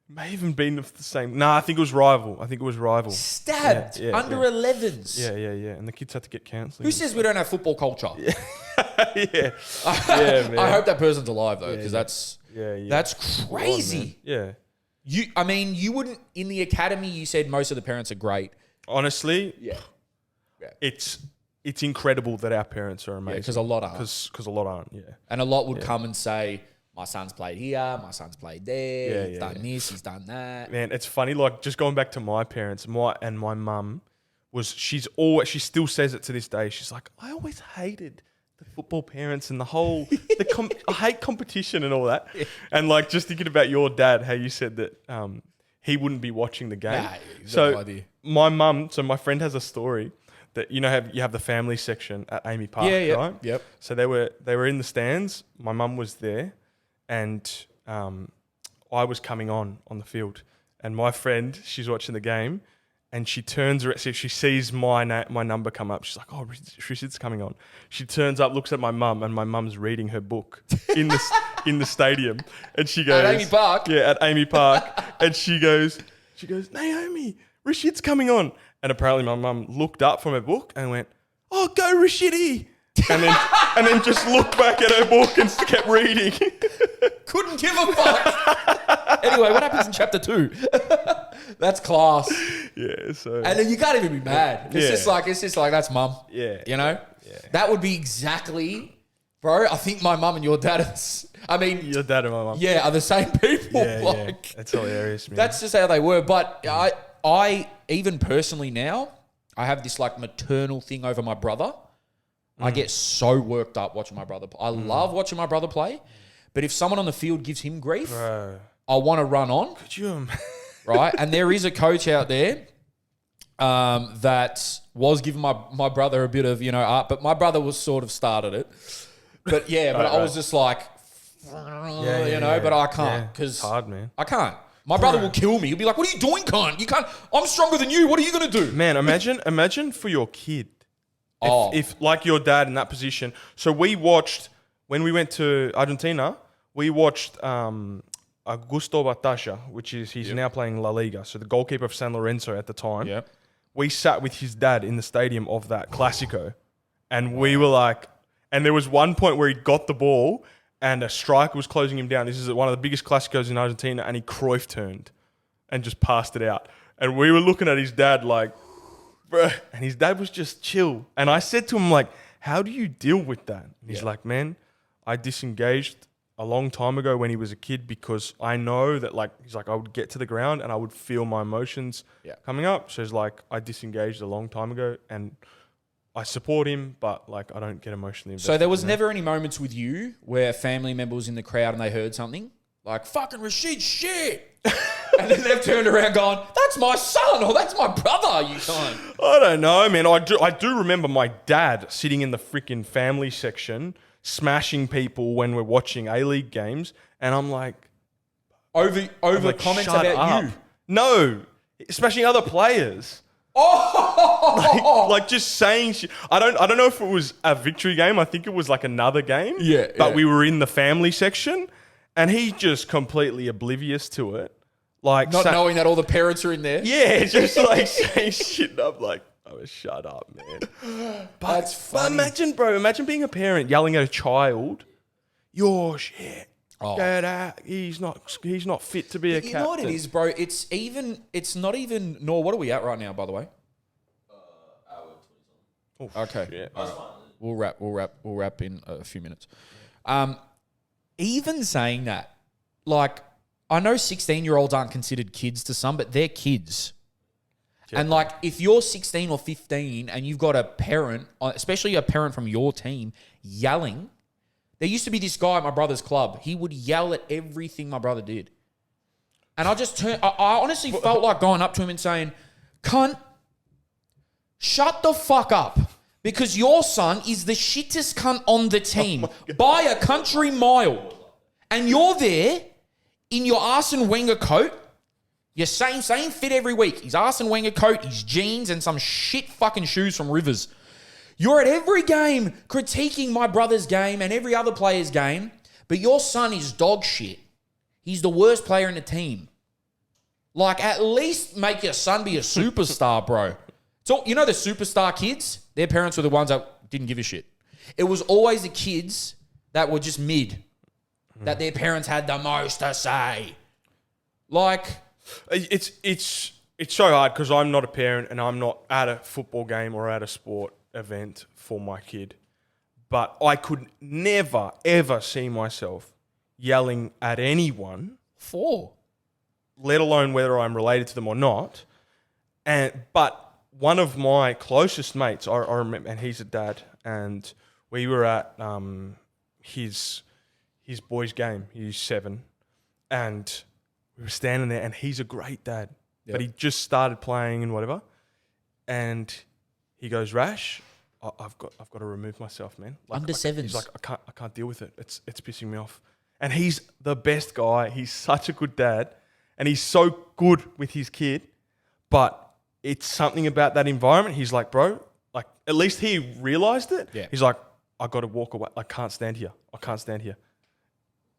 May even been the same. Nah, I think it was rival. Stabbed under 11s. Yeah. And the kids had to get counselling. Who says we don't have football culture? Yeah. Man. I hope that person's alive though, because that's crazy. Yeah. You wouldn't, in the academy, you said most of the parents are great. Honestly, yeah. It's incredible that our parents are amazing. Because a lot aren't. Because a lot aren't. Yeah. And a lot would come and say, my son's played here, my son's played there, he's done this, he's done that. Man, it's funny, like, just going back to my parents, my mum she still says it to this day. She's like, I always hated the football parents and the whole, I hate competition and all that. Yeah. And like, just thinking about your dad, how you said that he wouldn't be watching the game. Nah, no idea. My friend has a story that, you have the family section at Amy Park, right? Yep. So they were in the stands. My mum was there. And I was coming on the field, and my friend, she's watching the game, and she turns around, she sees my number come up. She's like, oh, Rashid's coming on. She turns up, looks at my mum, and my mum's reading her book in the stadium, and she goes, at Amy Park. Yeah, at Amy Park, and she goes, Naomi, Rashid's coming on. And apparently my mum looked up from her book and went, "Oh, go Rashidi." And then just looked back at her book and kept reading. Couldn't give a fuck. Anyway, what happens in chapter 2? That's class. Yeah, so. And then you can't even be mad. It's just like that's mum. Yeah. You know? Yeah. That would be exactly, bro. I think my mum and your dad Your dad and my mum. are the same people. Yeah. That's hilarious, man. That's just how they were. But I even personally now, I have this like maternal thing over my brother. I get so worked up watching my brother play. I love watching my brother play. But if someone on the field gives him grief, Bro. I want to run on. Could you Right? And there is a coach out there that was giving my brother a bit of, art, but my brother was sort of started it. But but I was just like, but I can't because It's hard, man. I can't. My brother will kill me. He'll be like, "What are you doing, cunt? You can't. I'm stronger than you. What are you going to do?" Man, imagine for your kid. Oh. If like your dad in that position. So we watched, when we went to Argentina, we watched Augusto Batasha, which is, he's now playing La Liga. So the goalkeeper of San Lorenzo at the time. Yep. We sat with his dad in the stadium of that Clásico. And we were like, and there was one point where he got the ball and a striker was closing him down. This is one of the biggest Clásicos in Argentina. And he Cruyff turned and just passed it out. And we were looking at his dad like, bruh, and his dad was just chill. And I said to him, like, how do you deal with that? And he's like, man, I disengaged a long time ago when he was a kid because I know that, like, he's like, I would get to the ground and I would feel my emotions coming up. So he's like, I disengaged a long time ago and I support him, but, like, I don't get emotionally invested. So there was never any moments with you where a family member was in the crowd and they heard something? Like, fucking Rashid, shit! And then they've turned around going, that's my son or that's my brother, you cunt. I don't know, man. I do remember my dad sitting in the freaking family section smashing people when we're watching A-League games, and I'm like... Over like, comments shut about up. you? No, smashing other players. Oh! Like just saying shit. I don't know if it was a victory game. I think it was like another game. Yeah, But yeah. we were in the family section, and he just completely oblivious to it. Like Not knowing that all the parents are in there? Yeah, just like saying shit. And I'm like, oh, shut up, man. That's funny. But imagine being a parent yelling at a child, "You're shit. Oh. Get out. He's not fit to be a captain." You know what it is, bro? It's not even, nor what are we at right now, by the way? Okay. Yeah. We'll wrap in a few minutes. Even saying that, like, I know 16-year-olds aren't considered kids to some, but they're kids. Yeah. And, like, if you're 16 or 15 and you've got a parent, especially a parent from your team, yelling, there used to be this guy at my brother's club. He would yell at everything my brother did. And I just I honestly felt like going up to him and saying, cunt, shut the fuck up. Because your son is the shittest cunt on the team by a country mile. And you're there in your Arsene Wenger coat, your same fit every week. His Arsene Wenger coat, his jeans, and some shit fucking shoes from Rivers. You're at every game critiquing my brother's game and every other player's game, but your son is dog shit. He's the worst player in the team. Like, at least make your son be a superstar, bro. So, you know the superstar kids? Their parents were the ones that didn't give a shit. It was always the kids that were just mid, that their parents had the most to say. Like... It's so hard because I'm not a parent and I'm not at a football game or at a sport event for my kid. But I could never, ever see myself yelling at anyone. Let alone whether I'm related to them or not. But one of my closest mates, I remember, and he's a dad, and we were at his boys' game. He's 7, and we were standing there, and he's a great dad, but he just started playing and whatever, and he goes, "Rash, I've got to remove myself, man." Like, Under sevens. He's like, I can't deal with it. It's pissing me off. And he's the best guy. He's such a good dad, and he's so good with his kid, but it's something about that environment. He's like, bro, like, at least he realized it. Yeah. He's like, I got to walk away. I can't stand here.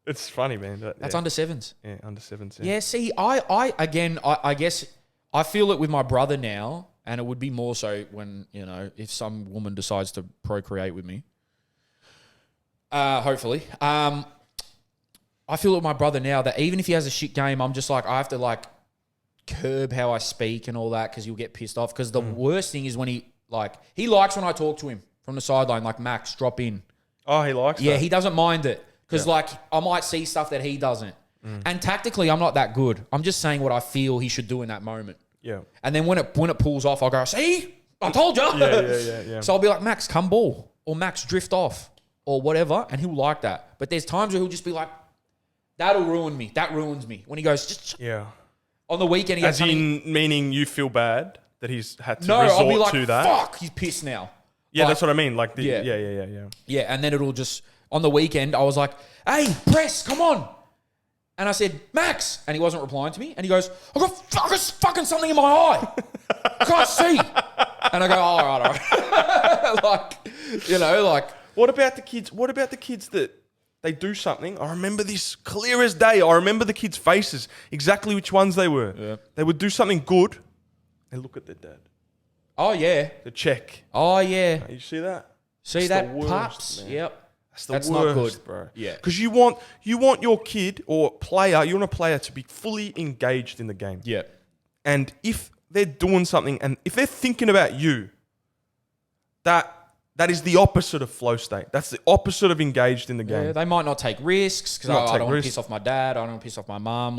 It's funny, man. That's under sevens. Yeah, under sevens. Yeah, see, I guess I feel it with my brother now, And it would be more so when, if some woman decides to procreate with me. Hopefully. I feel with my brother now that even if he has a shit game, I'm just like, I have to like curb how I speak and all that because he'll get pissed off. Because the worst thing is when he likes when I talk to him from the sideline, like, Max, drop in. Oh, he likes that. Yeah, he doesn't mind it because like I might see stuff that he doesn't. And tactically, I'm not that good. I'm just saying what I feel he should do in that moment. Yeah. And then when it pulls off, I'll go, see, I told you. Yeah. So I'll be like, Max, come ball. Or Max, drift off. Or whatever. And he'll like that. But there's times where he'll just be like, that'll ruin me. That ruins me. When he goes, just on the weekend, he As in, meaning you feel bad that he's had to I'll be resort like, to that? fuck, he's pissed now. Yeah, Like, that's what I mean. Like, Yeah. yeah. Yeah, and then it'll just, on the weekend, I was like, hey, press, come on. And I said, Max. And he wasn't replying to me. And he goes, I've got fucking something in my eye. Can't see. And I go, all right. like. What about the kids? What about the kids that they do something? I remember this clear as day. I remember the kids' faces, exactly which ones they were. Yeah. They would do something good. They look at their dad. Oh, yeah. The check. Oh, yeah. You see that? See That's that, the worst, pups? man. Yep. That's not worst, good, bro. Yeah. Because you want your kid or player, you want a player to be fully engaged in the game. Yeah. And if they're doing something and if they're thinking about you, that is the opposite of flow state. That's the opposite of engaged in the game. Yeah, they might not take risks because I don't want to piss off my dad. I don't want to piss off my mum.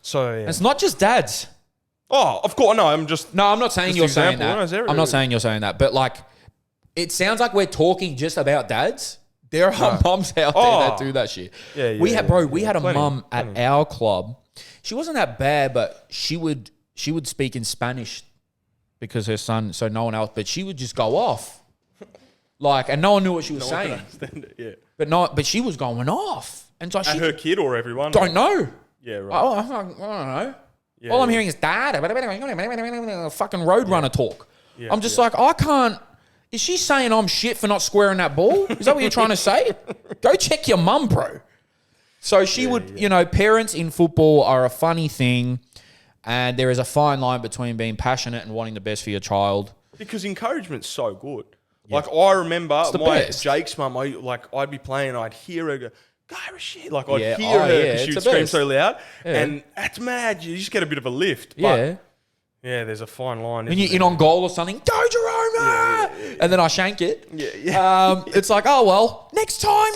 So, yeah. It's not just dads. Oh, of course. No, I'm just... No, I'm not saying you're saying that. No, I'm not saying you're saying that. But, like, it sounds like we're talking just about dads. There are mums out there that do that shit. Yeah, we had a Plenty, mum at our club. She wasn't that bad, but she would speak in Spanish because her son, so no one else, but she would just go off. And no one knew what she was saying. Understand it, yeah. But she was going off. And so At her kid or everyone? don't know. Yeah, right. I don't know. Yeah, All I'm hearing is dad, fucking roadrunner talk. Yeah, I'm just like, I can't. Is she saying I'm shit for not squaring that ball? Is that what you're trying to say? Go check your mum, bro. So she would, parents in football are a funny thing, and there is a fine line between being passionate and wanting the best for your child. Because encouragement's so good. Yeah. Like, I remember Jake's mum, I'd be playing and I'd hear her go, shit. Like, I'd hear her because she would scream so loud. Yeah. And that's mad. You just get a bit of a lift. But yeah, there's a fine line. When you're in on goal or something, go Jerome! And then I shank it. Yeah. It's like, oh, well, next time.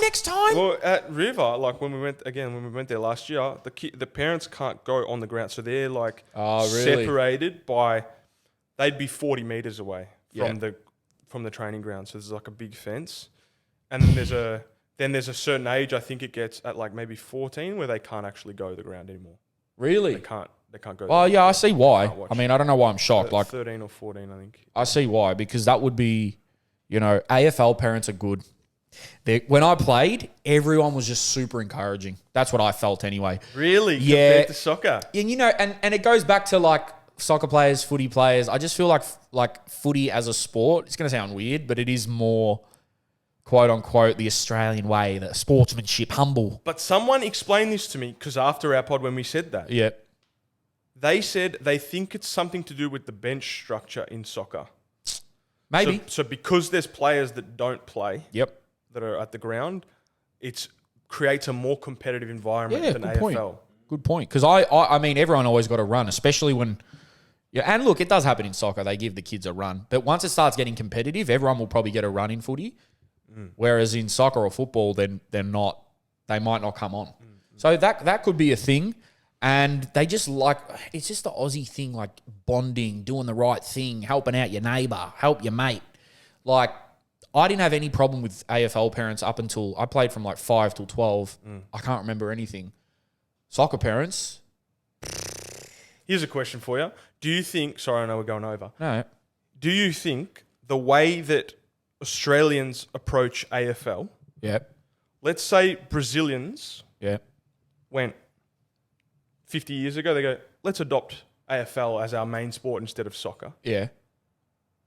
Well, at River, like when we went there last year, the parents can't go on the ground. So they're separated by, they'd be 40 meters away from the training ground. So there's like a big fence. And then there's a certain age, I think it gets at like maybe 14 where they can't actually go to the ground anymore. Really? They can't go. Oh, yeah, I see why. I mean, I don't know why I'm shocked. 13 or 14, I think. I see why, because that would be, AFL parents are good. When I played, everyone was just super encouraging. That's what I felt anyway. Really? Yeah. Compared to soccer? And, and it goes back to like soccer players, footy players. I just feel like footy as a sport, it's going to sound weird, but it is more, quote unquote, the Australian way, the sportsmanship, humble. But someone explained this to me, because after our pod when we said that. Yeah. They said they think it's something to do with the bench structure in soccer. Maybe. So because there's players that don't play, that are at the ground, it creates a more competitive environment than AFL. Point. Good point. Because I mean, everyone always got to run, especially when. Yeah, and look, it does happen in soccer. They give the kids a run, but once it starts getting competitive, everyone will probably get a run in footy. Whereas in soccer or football, then they're not. They might not come on. So that could be a thing. And they just it's just the Aussie thing, like bonding, doing the right thing, helping out your neighbour, help your mate. Like, I didn't have any problem with AFL parents up until I played from like 5 till 12. I can't remember anything. Soccer parents. Here's a question for you. Do you think, sorry, I know we're going over. No. Do you think the way that Australians approach AFL, let's say Brazilians went 50 years ago, they go, let's adopt AFL as our main sport instead of soccer. Yeah.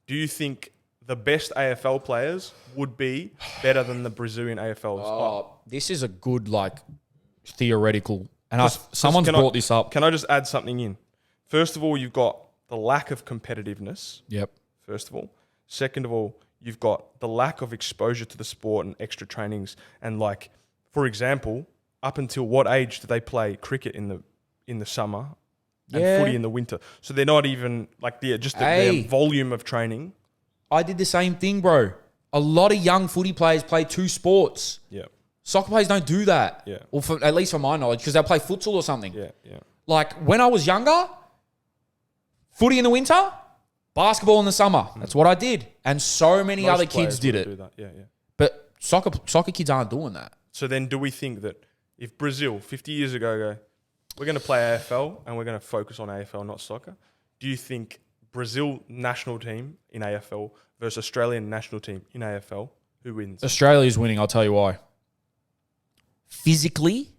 Do you think the best AFL players would be better than the Brazilian AFLs? This is a good, theoretical... And someone's brought this up. Can I just add something in? First of all, you've got the lack of competitiveness. Yep. First of all. Second of all, you've got the lack of exposure to the sport and extra trainings. And like, for example, up until what age do they play cricket in the summer and footy in the winter? So they're not even like their volume of training. I did the same thing, bro. A lot of young footy players play 2 sports. Yeah. Soccer players don't do that. Yeah. Or at least from my knowledge, because they'll play futsal or something. Yeah, yeah. Like when I was younger, footy in the winter, basketball in the summer. That's what I did. And so many Most other kids players did would it. do that. Yeah, yeah. But soccer kids aren't doing that. So then do we think that if Brazil 50 years ago go, we're going to play AFL and we're going to focus on AFL, not soccer, do you think Brazil national team in AFL versus Australian national team in AFL, who wins? Australia's winning, I'll tell you why. Physically,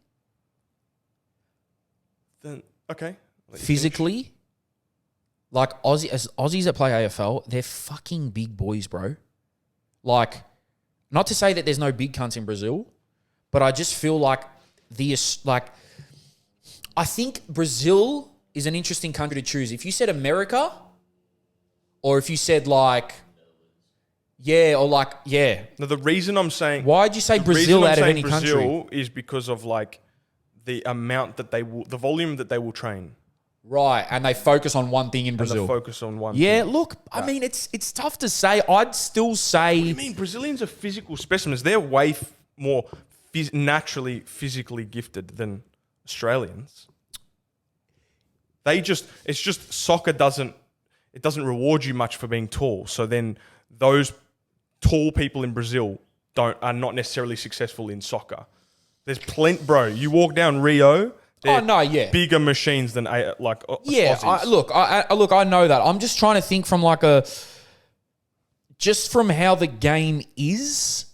Then okay. physically, like Aussies that play AFL, they're fucking big boys, bro. Like, not to say that there's no big cunts in Brazil, but I just feel like I think Brazil is an interesting country to choose. If you said America, or if you said No, the reason I'm saying Why'd you say Brazil out of any country? Brazil is because of like the amount that the volume that they will train. Right, and they focus on one thing in And Brazil. the focus on one. Yeah, thing. look, I mean, it's tough to say. I'd still say... I mean, Brazilians are physical specimens. They're way more naturally physically gifted than Australians. It's just soccer doesn't reward you much for being tall. So then those tall people in Brazil are not necessarily successful in soccer. There's plenty, bro. You walk down Rio. Oh no, yeah, bigger machines than yeah. Aussies. I know that. I'm just trying to think from just from how the game is.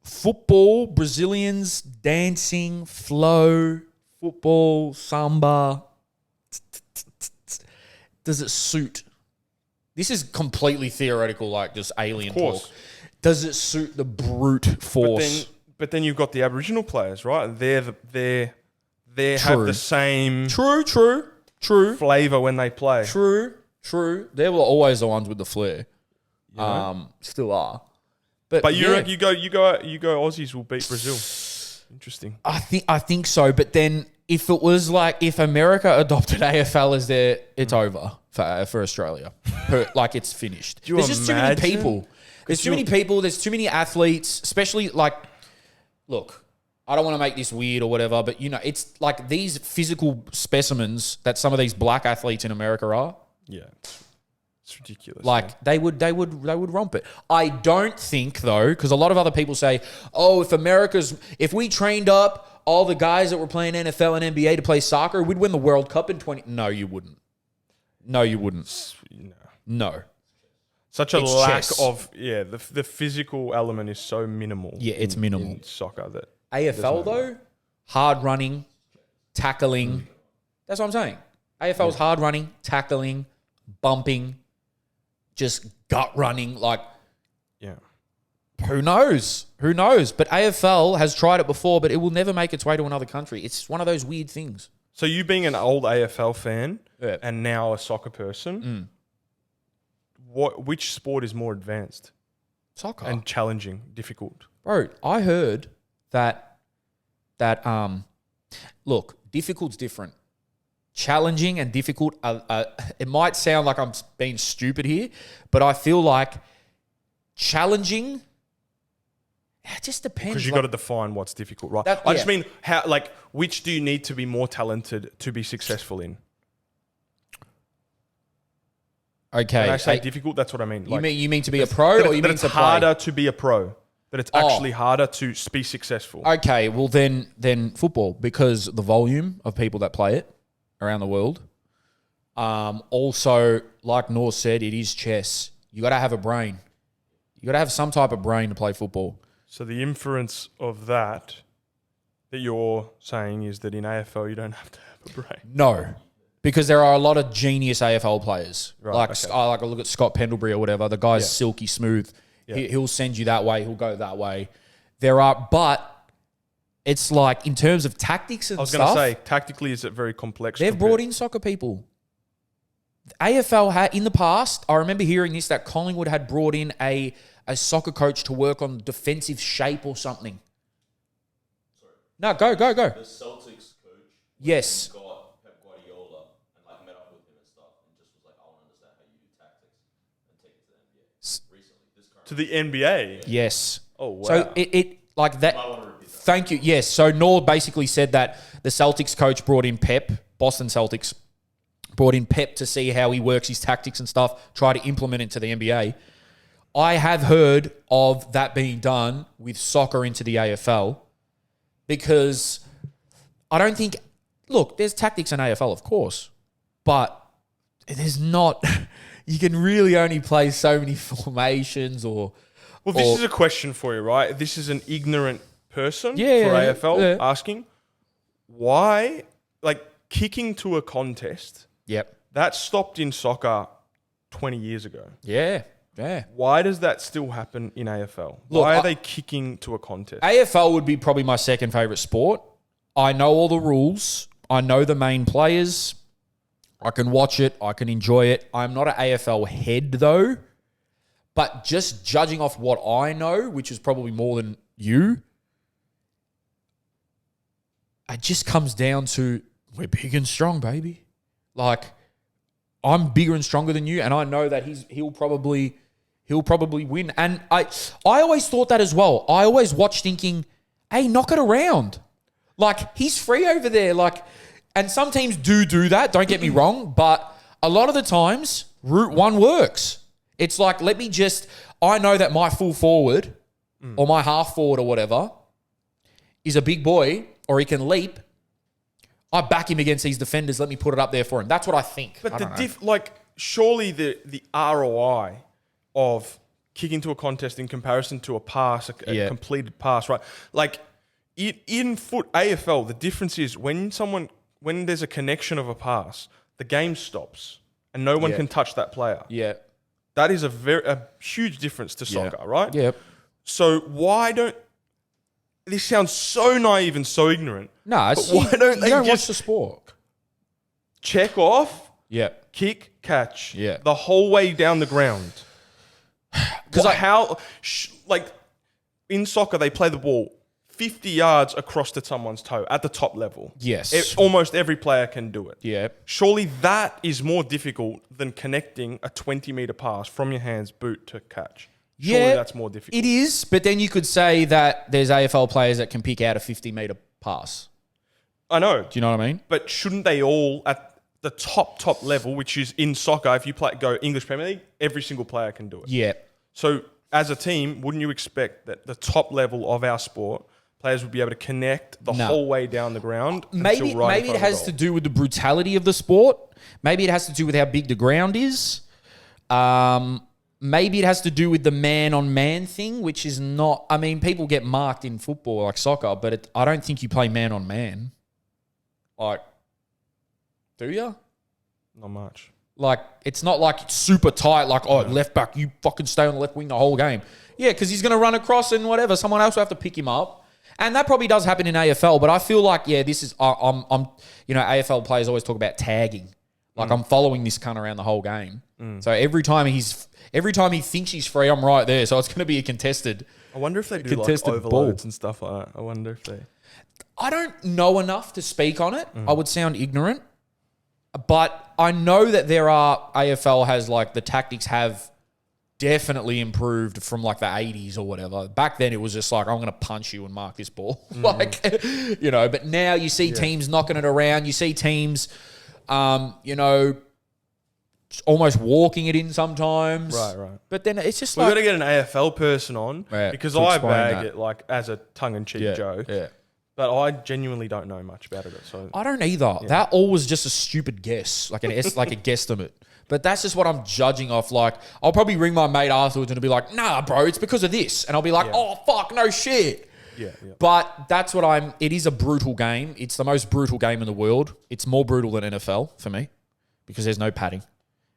Football, Brazilians dancing, flow, football, samba. Does it suit? This is completely theoretical, like just alien talk. Does it suit the brute force? But then you've got the Aboriginal players, right? They have the same True. flavor when they play. True. They were always the ones with the flair. Still are. But you go Aussies will beat Brazil. Interesting. I think so. But then if it was if America adopted AFL as it's over for Australia. It's finished. There's just too many people. There's too many people. There's too many athletes, especially look, I don't want to make this weird or whatever, but it's like these physical specimens that some of these black athletes in America are. Yeah. It's ridiculous. They would romp it. I don't think though, because a lot of other people say, "Oh, if we trained up all the guys that were playing NFL and NBA to play soccer, we'd win the World Cup in 20." No, you wouldn't. No. Such a lack of the physical element is so minimal. Yeah, it's minimal in soccer that AFL though, hard running, tackling. That's what I'm saying. AFL's hard running, tackling, bumping, just gut running. Who knows? But AFL has tried it before, but it will never make its way to another country. It's one of those weird things. So you being an old AFL fan and now a soccer person, which sport is more advanced? Soccer. And challenging, difficult? Bro, I heard that look, difficult's different. Challenging and difficult it might sound like I'm being stupid here, but I feel like challenging, it just depends. Because you got to define what's difficult, right? I just mean which do you need to be more talented to be successful in? Okay. When I say difficult, that's what I mean. You mean to be a pro, or you mean it's to harder to be a pro? That it's actually harder to be successful. Okay, well then football, because the volume of people that play it around the world. Also, like Noor said, it is chess. You got to have a brain. You got to have some type of brain to play football. So the inference of that you're saying is that in AFL you don't have to have a brain. No, because there are a lot of genius AFL players. Right, I look at Scott Pendlebury or whatever. The guy's silky smooth. Yeah. He'll send you that way. He'll go that way. But it's in terms of tactics and stuff. I was going to say, tactically, is it very complex? They've brought in soccer people. AFL had in the past, I remember hearing this, that Collingwood had brought in a soccer coach to work on defensive shape or something. Sorry. No, go. The Celtics coach. Yes. Got Pep Guardiola and like met up with him and stuff, and just was like, I want to understand how you do tactics and take it to the NBA. Recently, this current To the NBA. Yes. Oh wow. So it like that. I want to repeat that. Thank you. Yes. So Nor basically said that the Celtics coach brought in Pep, Boston Celtics, brought in Pep to see how he works his tactics and stuff, try to implement it to the NBA. I have heard of that being done with soccer into the AFL because I don't think, look, there's tactics in AFL, of course, but there's not, you can really only play so many formations or. Well, this is a question for you, right? This is an ignorant person for Yeah, AFL yeah. asking why, like, kicking to a contest, Yep. that stopped in soccer 20 years ago. Yeah. Why does that still happen in AFL? Look, Why are they kicking to a contest? AFL would be probably my second favourite sport. I know all the rules. I know the main players. I can watch it. I can enjoy it. I'm not an AFL head, though. But just judging off what I know, which is probably more than you, it just comes down to we're big and strong, baby. Like, I'm bigger and stronger than you, and I know that he'll probably win. And I always thought that as well. I always watched thinking, hey, knock it around. Like, he's free over there. Like, and some teams do that, don't get me wrong, but a lot of the times, route one works. It's like, I know that my full forward or my half forward or whatever is a big boy or he can leap. I back him against these defenders. Let me put it up there for him. That's what I think. But surely the ROI of kicking to a contest in comparison to a pass, a completed pass, right? Like in foot AFL, the difference is when there's a connection of a pass, the game stops and no one can touch that player. Yeah. That is a huge difference to soccer, right? Yep. So why don't this sounds so naive and so ignorant? No, it's, But why don't you they don't watch just the sport? check off, Yep. kick, catch, Yeah. the whole way down the ground? Because in soccer they play the ball 50 yards across to someone's toe at the top level. Yes. Almost every player can do it. Yeah. Surely that is more difficult than connecting a 20-meter pass from your hands, boot to catch. Surely that's more difficult. It is, but then you could say that there's AFL players that can pick out a 50-meter pass. I know. Do you know what I mean? But shouldn't they all at the top level, which is in soccer, if you go English Premier League, every single player can do it. Yeah. So as a team, wouldn't you expect that the top level of our sport, players would be able to connect the whole way down the ground? Maybe it has to do with the brutality of the sport. Maybe it has to do with how big the ground is. Maybe it has to do with the man-on-man thing, which is not... I mean, people get marked in football like soccer, but I don't think you play man-on-man. Like, do you? Not much. Like, it's not like it's super tight, like, left back, you fucking stay on the left wing the whole game. Yeah, because he's going to run across and whatever. Someone else will have to pick him up. And that probably does happen in AFL, but I feel like, this is... AFL players always talk about tagging. Like, I'm following this cunt around the whole game. So every time he thinks he's free, I'm right there. So it's going to be a contested. I wonder if they do like contested overloads ball. and stuff like that. I wonder if they... I don't know enough to speak on it. I would sound ignorant. But I know that AFL has like the tactics have definitely improved from like the 80s or whatever. Back then it was just like, I'm going to punch you and mark this ball. But now you see teams knocking it around. You see teams, almost walking it in sometimes. Right. But then it's just We've like... got to get an AFL person on because to I explain bag that. it like as a tongue-in-cheek joke. Yeah. But I genuinely don't know much about it. So I don't either. Yeah. That all was just a stupid guess, like like a guesstimate. But that's just what I'm judging off. Like, I'll probably ring my mate afterwards and he'll be like, nah, bro, it's because of this. And I'll be like, oh, fuck, no shit. Yeah. But that's it is a brutal game. It's the most brutal game in the world. It's more brutal than NFL for me because there's no padding.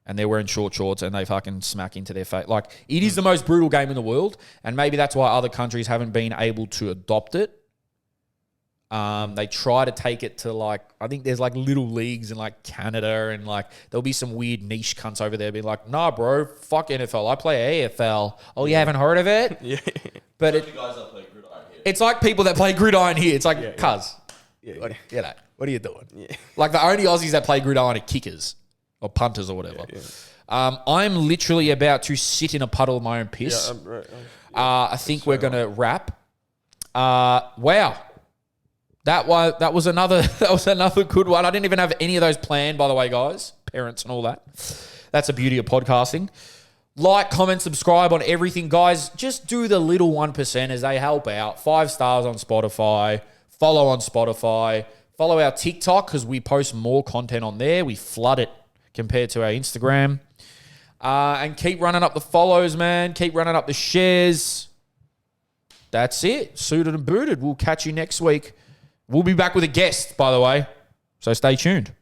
And they're wearing short shorts and they fucking smack into their face. Like, it is the most brutal game in the world. And maybe that's why other countries haven't been able to adopt it. They try to take it to like, I think there's like little leagues in like Canada, and like there'll be some weird niche cunts over there being like, nah, bro, fuck NFL. I play AFL. Oh, you haven't heard of it? Yeah. But You guys that play gridiron here. it's like people that play gridiron here. It's like, Yeah, cuz, Yeah. what, you know, what are you doing? Yeah. Like the only Aussies that play gridiron are kickers or punters or whatever. Yeah. I'm literally about to sit in a puddle of my own piss. Right. I think we're going to wrap. Wow. That was another good one. I didn't even have any of those planned, by the way, guys. Parents and all that. That's the beauty of podcasting. Like, comment, subscribe on everything, guys. Just do the little 1% as they help out. 5 stars on Spotify. Follow on Spotify. Follow our TikTok because we post more content on there. We flood it compared to our Instagram. And keep running up the follows, man. Keep running up the shares. That's it. Suited and booted. We'll catch you next week. We'll be back with a guest, by the way. So stay tuned.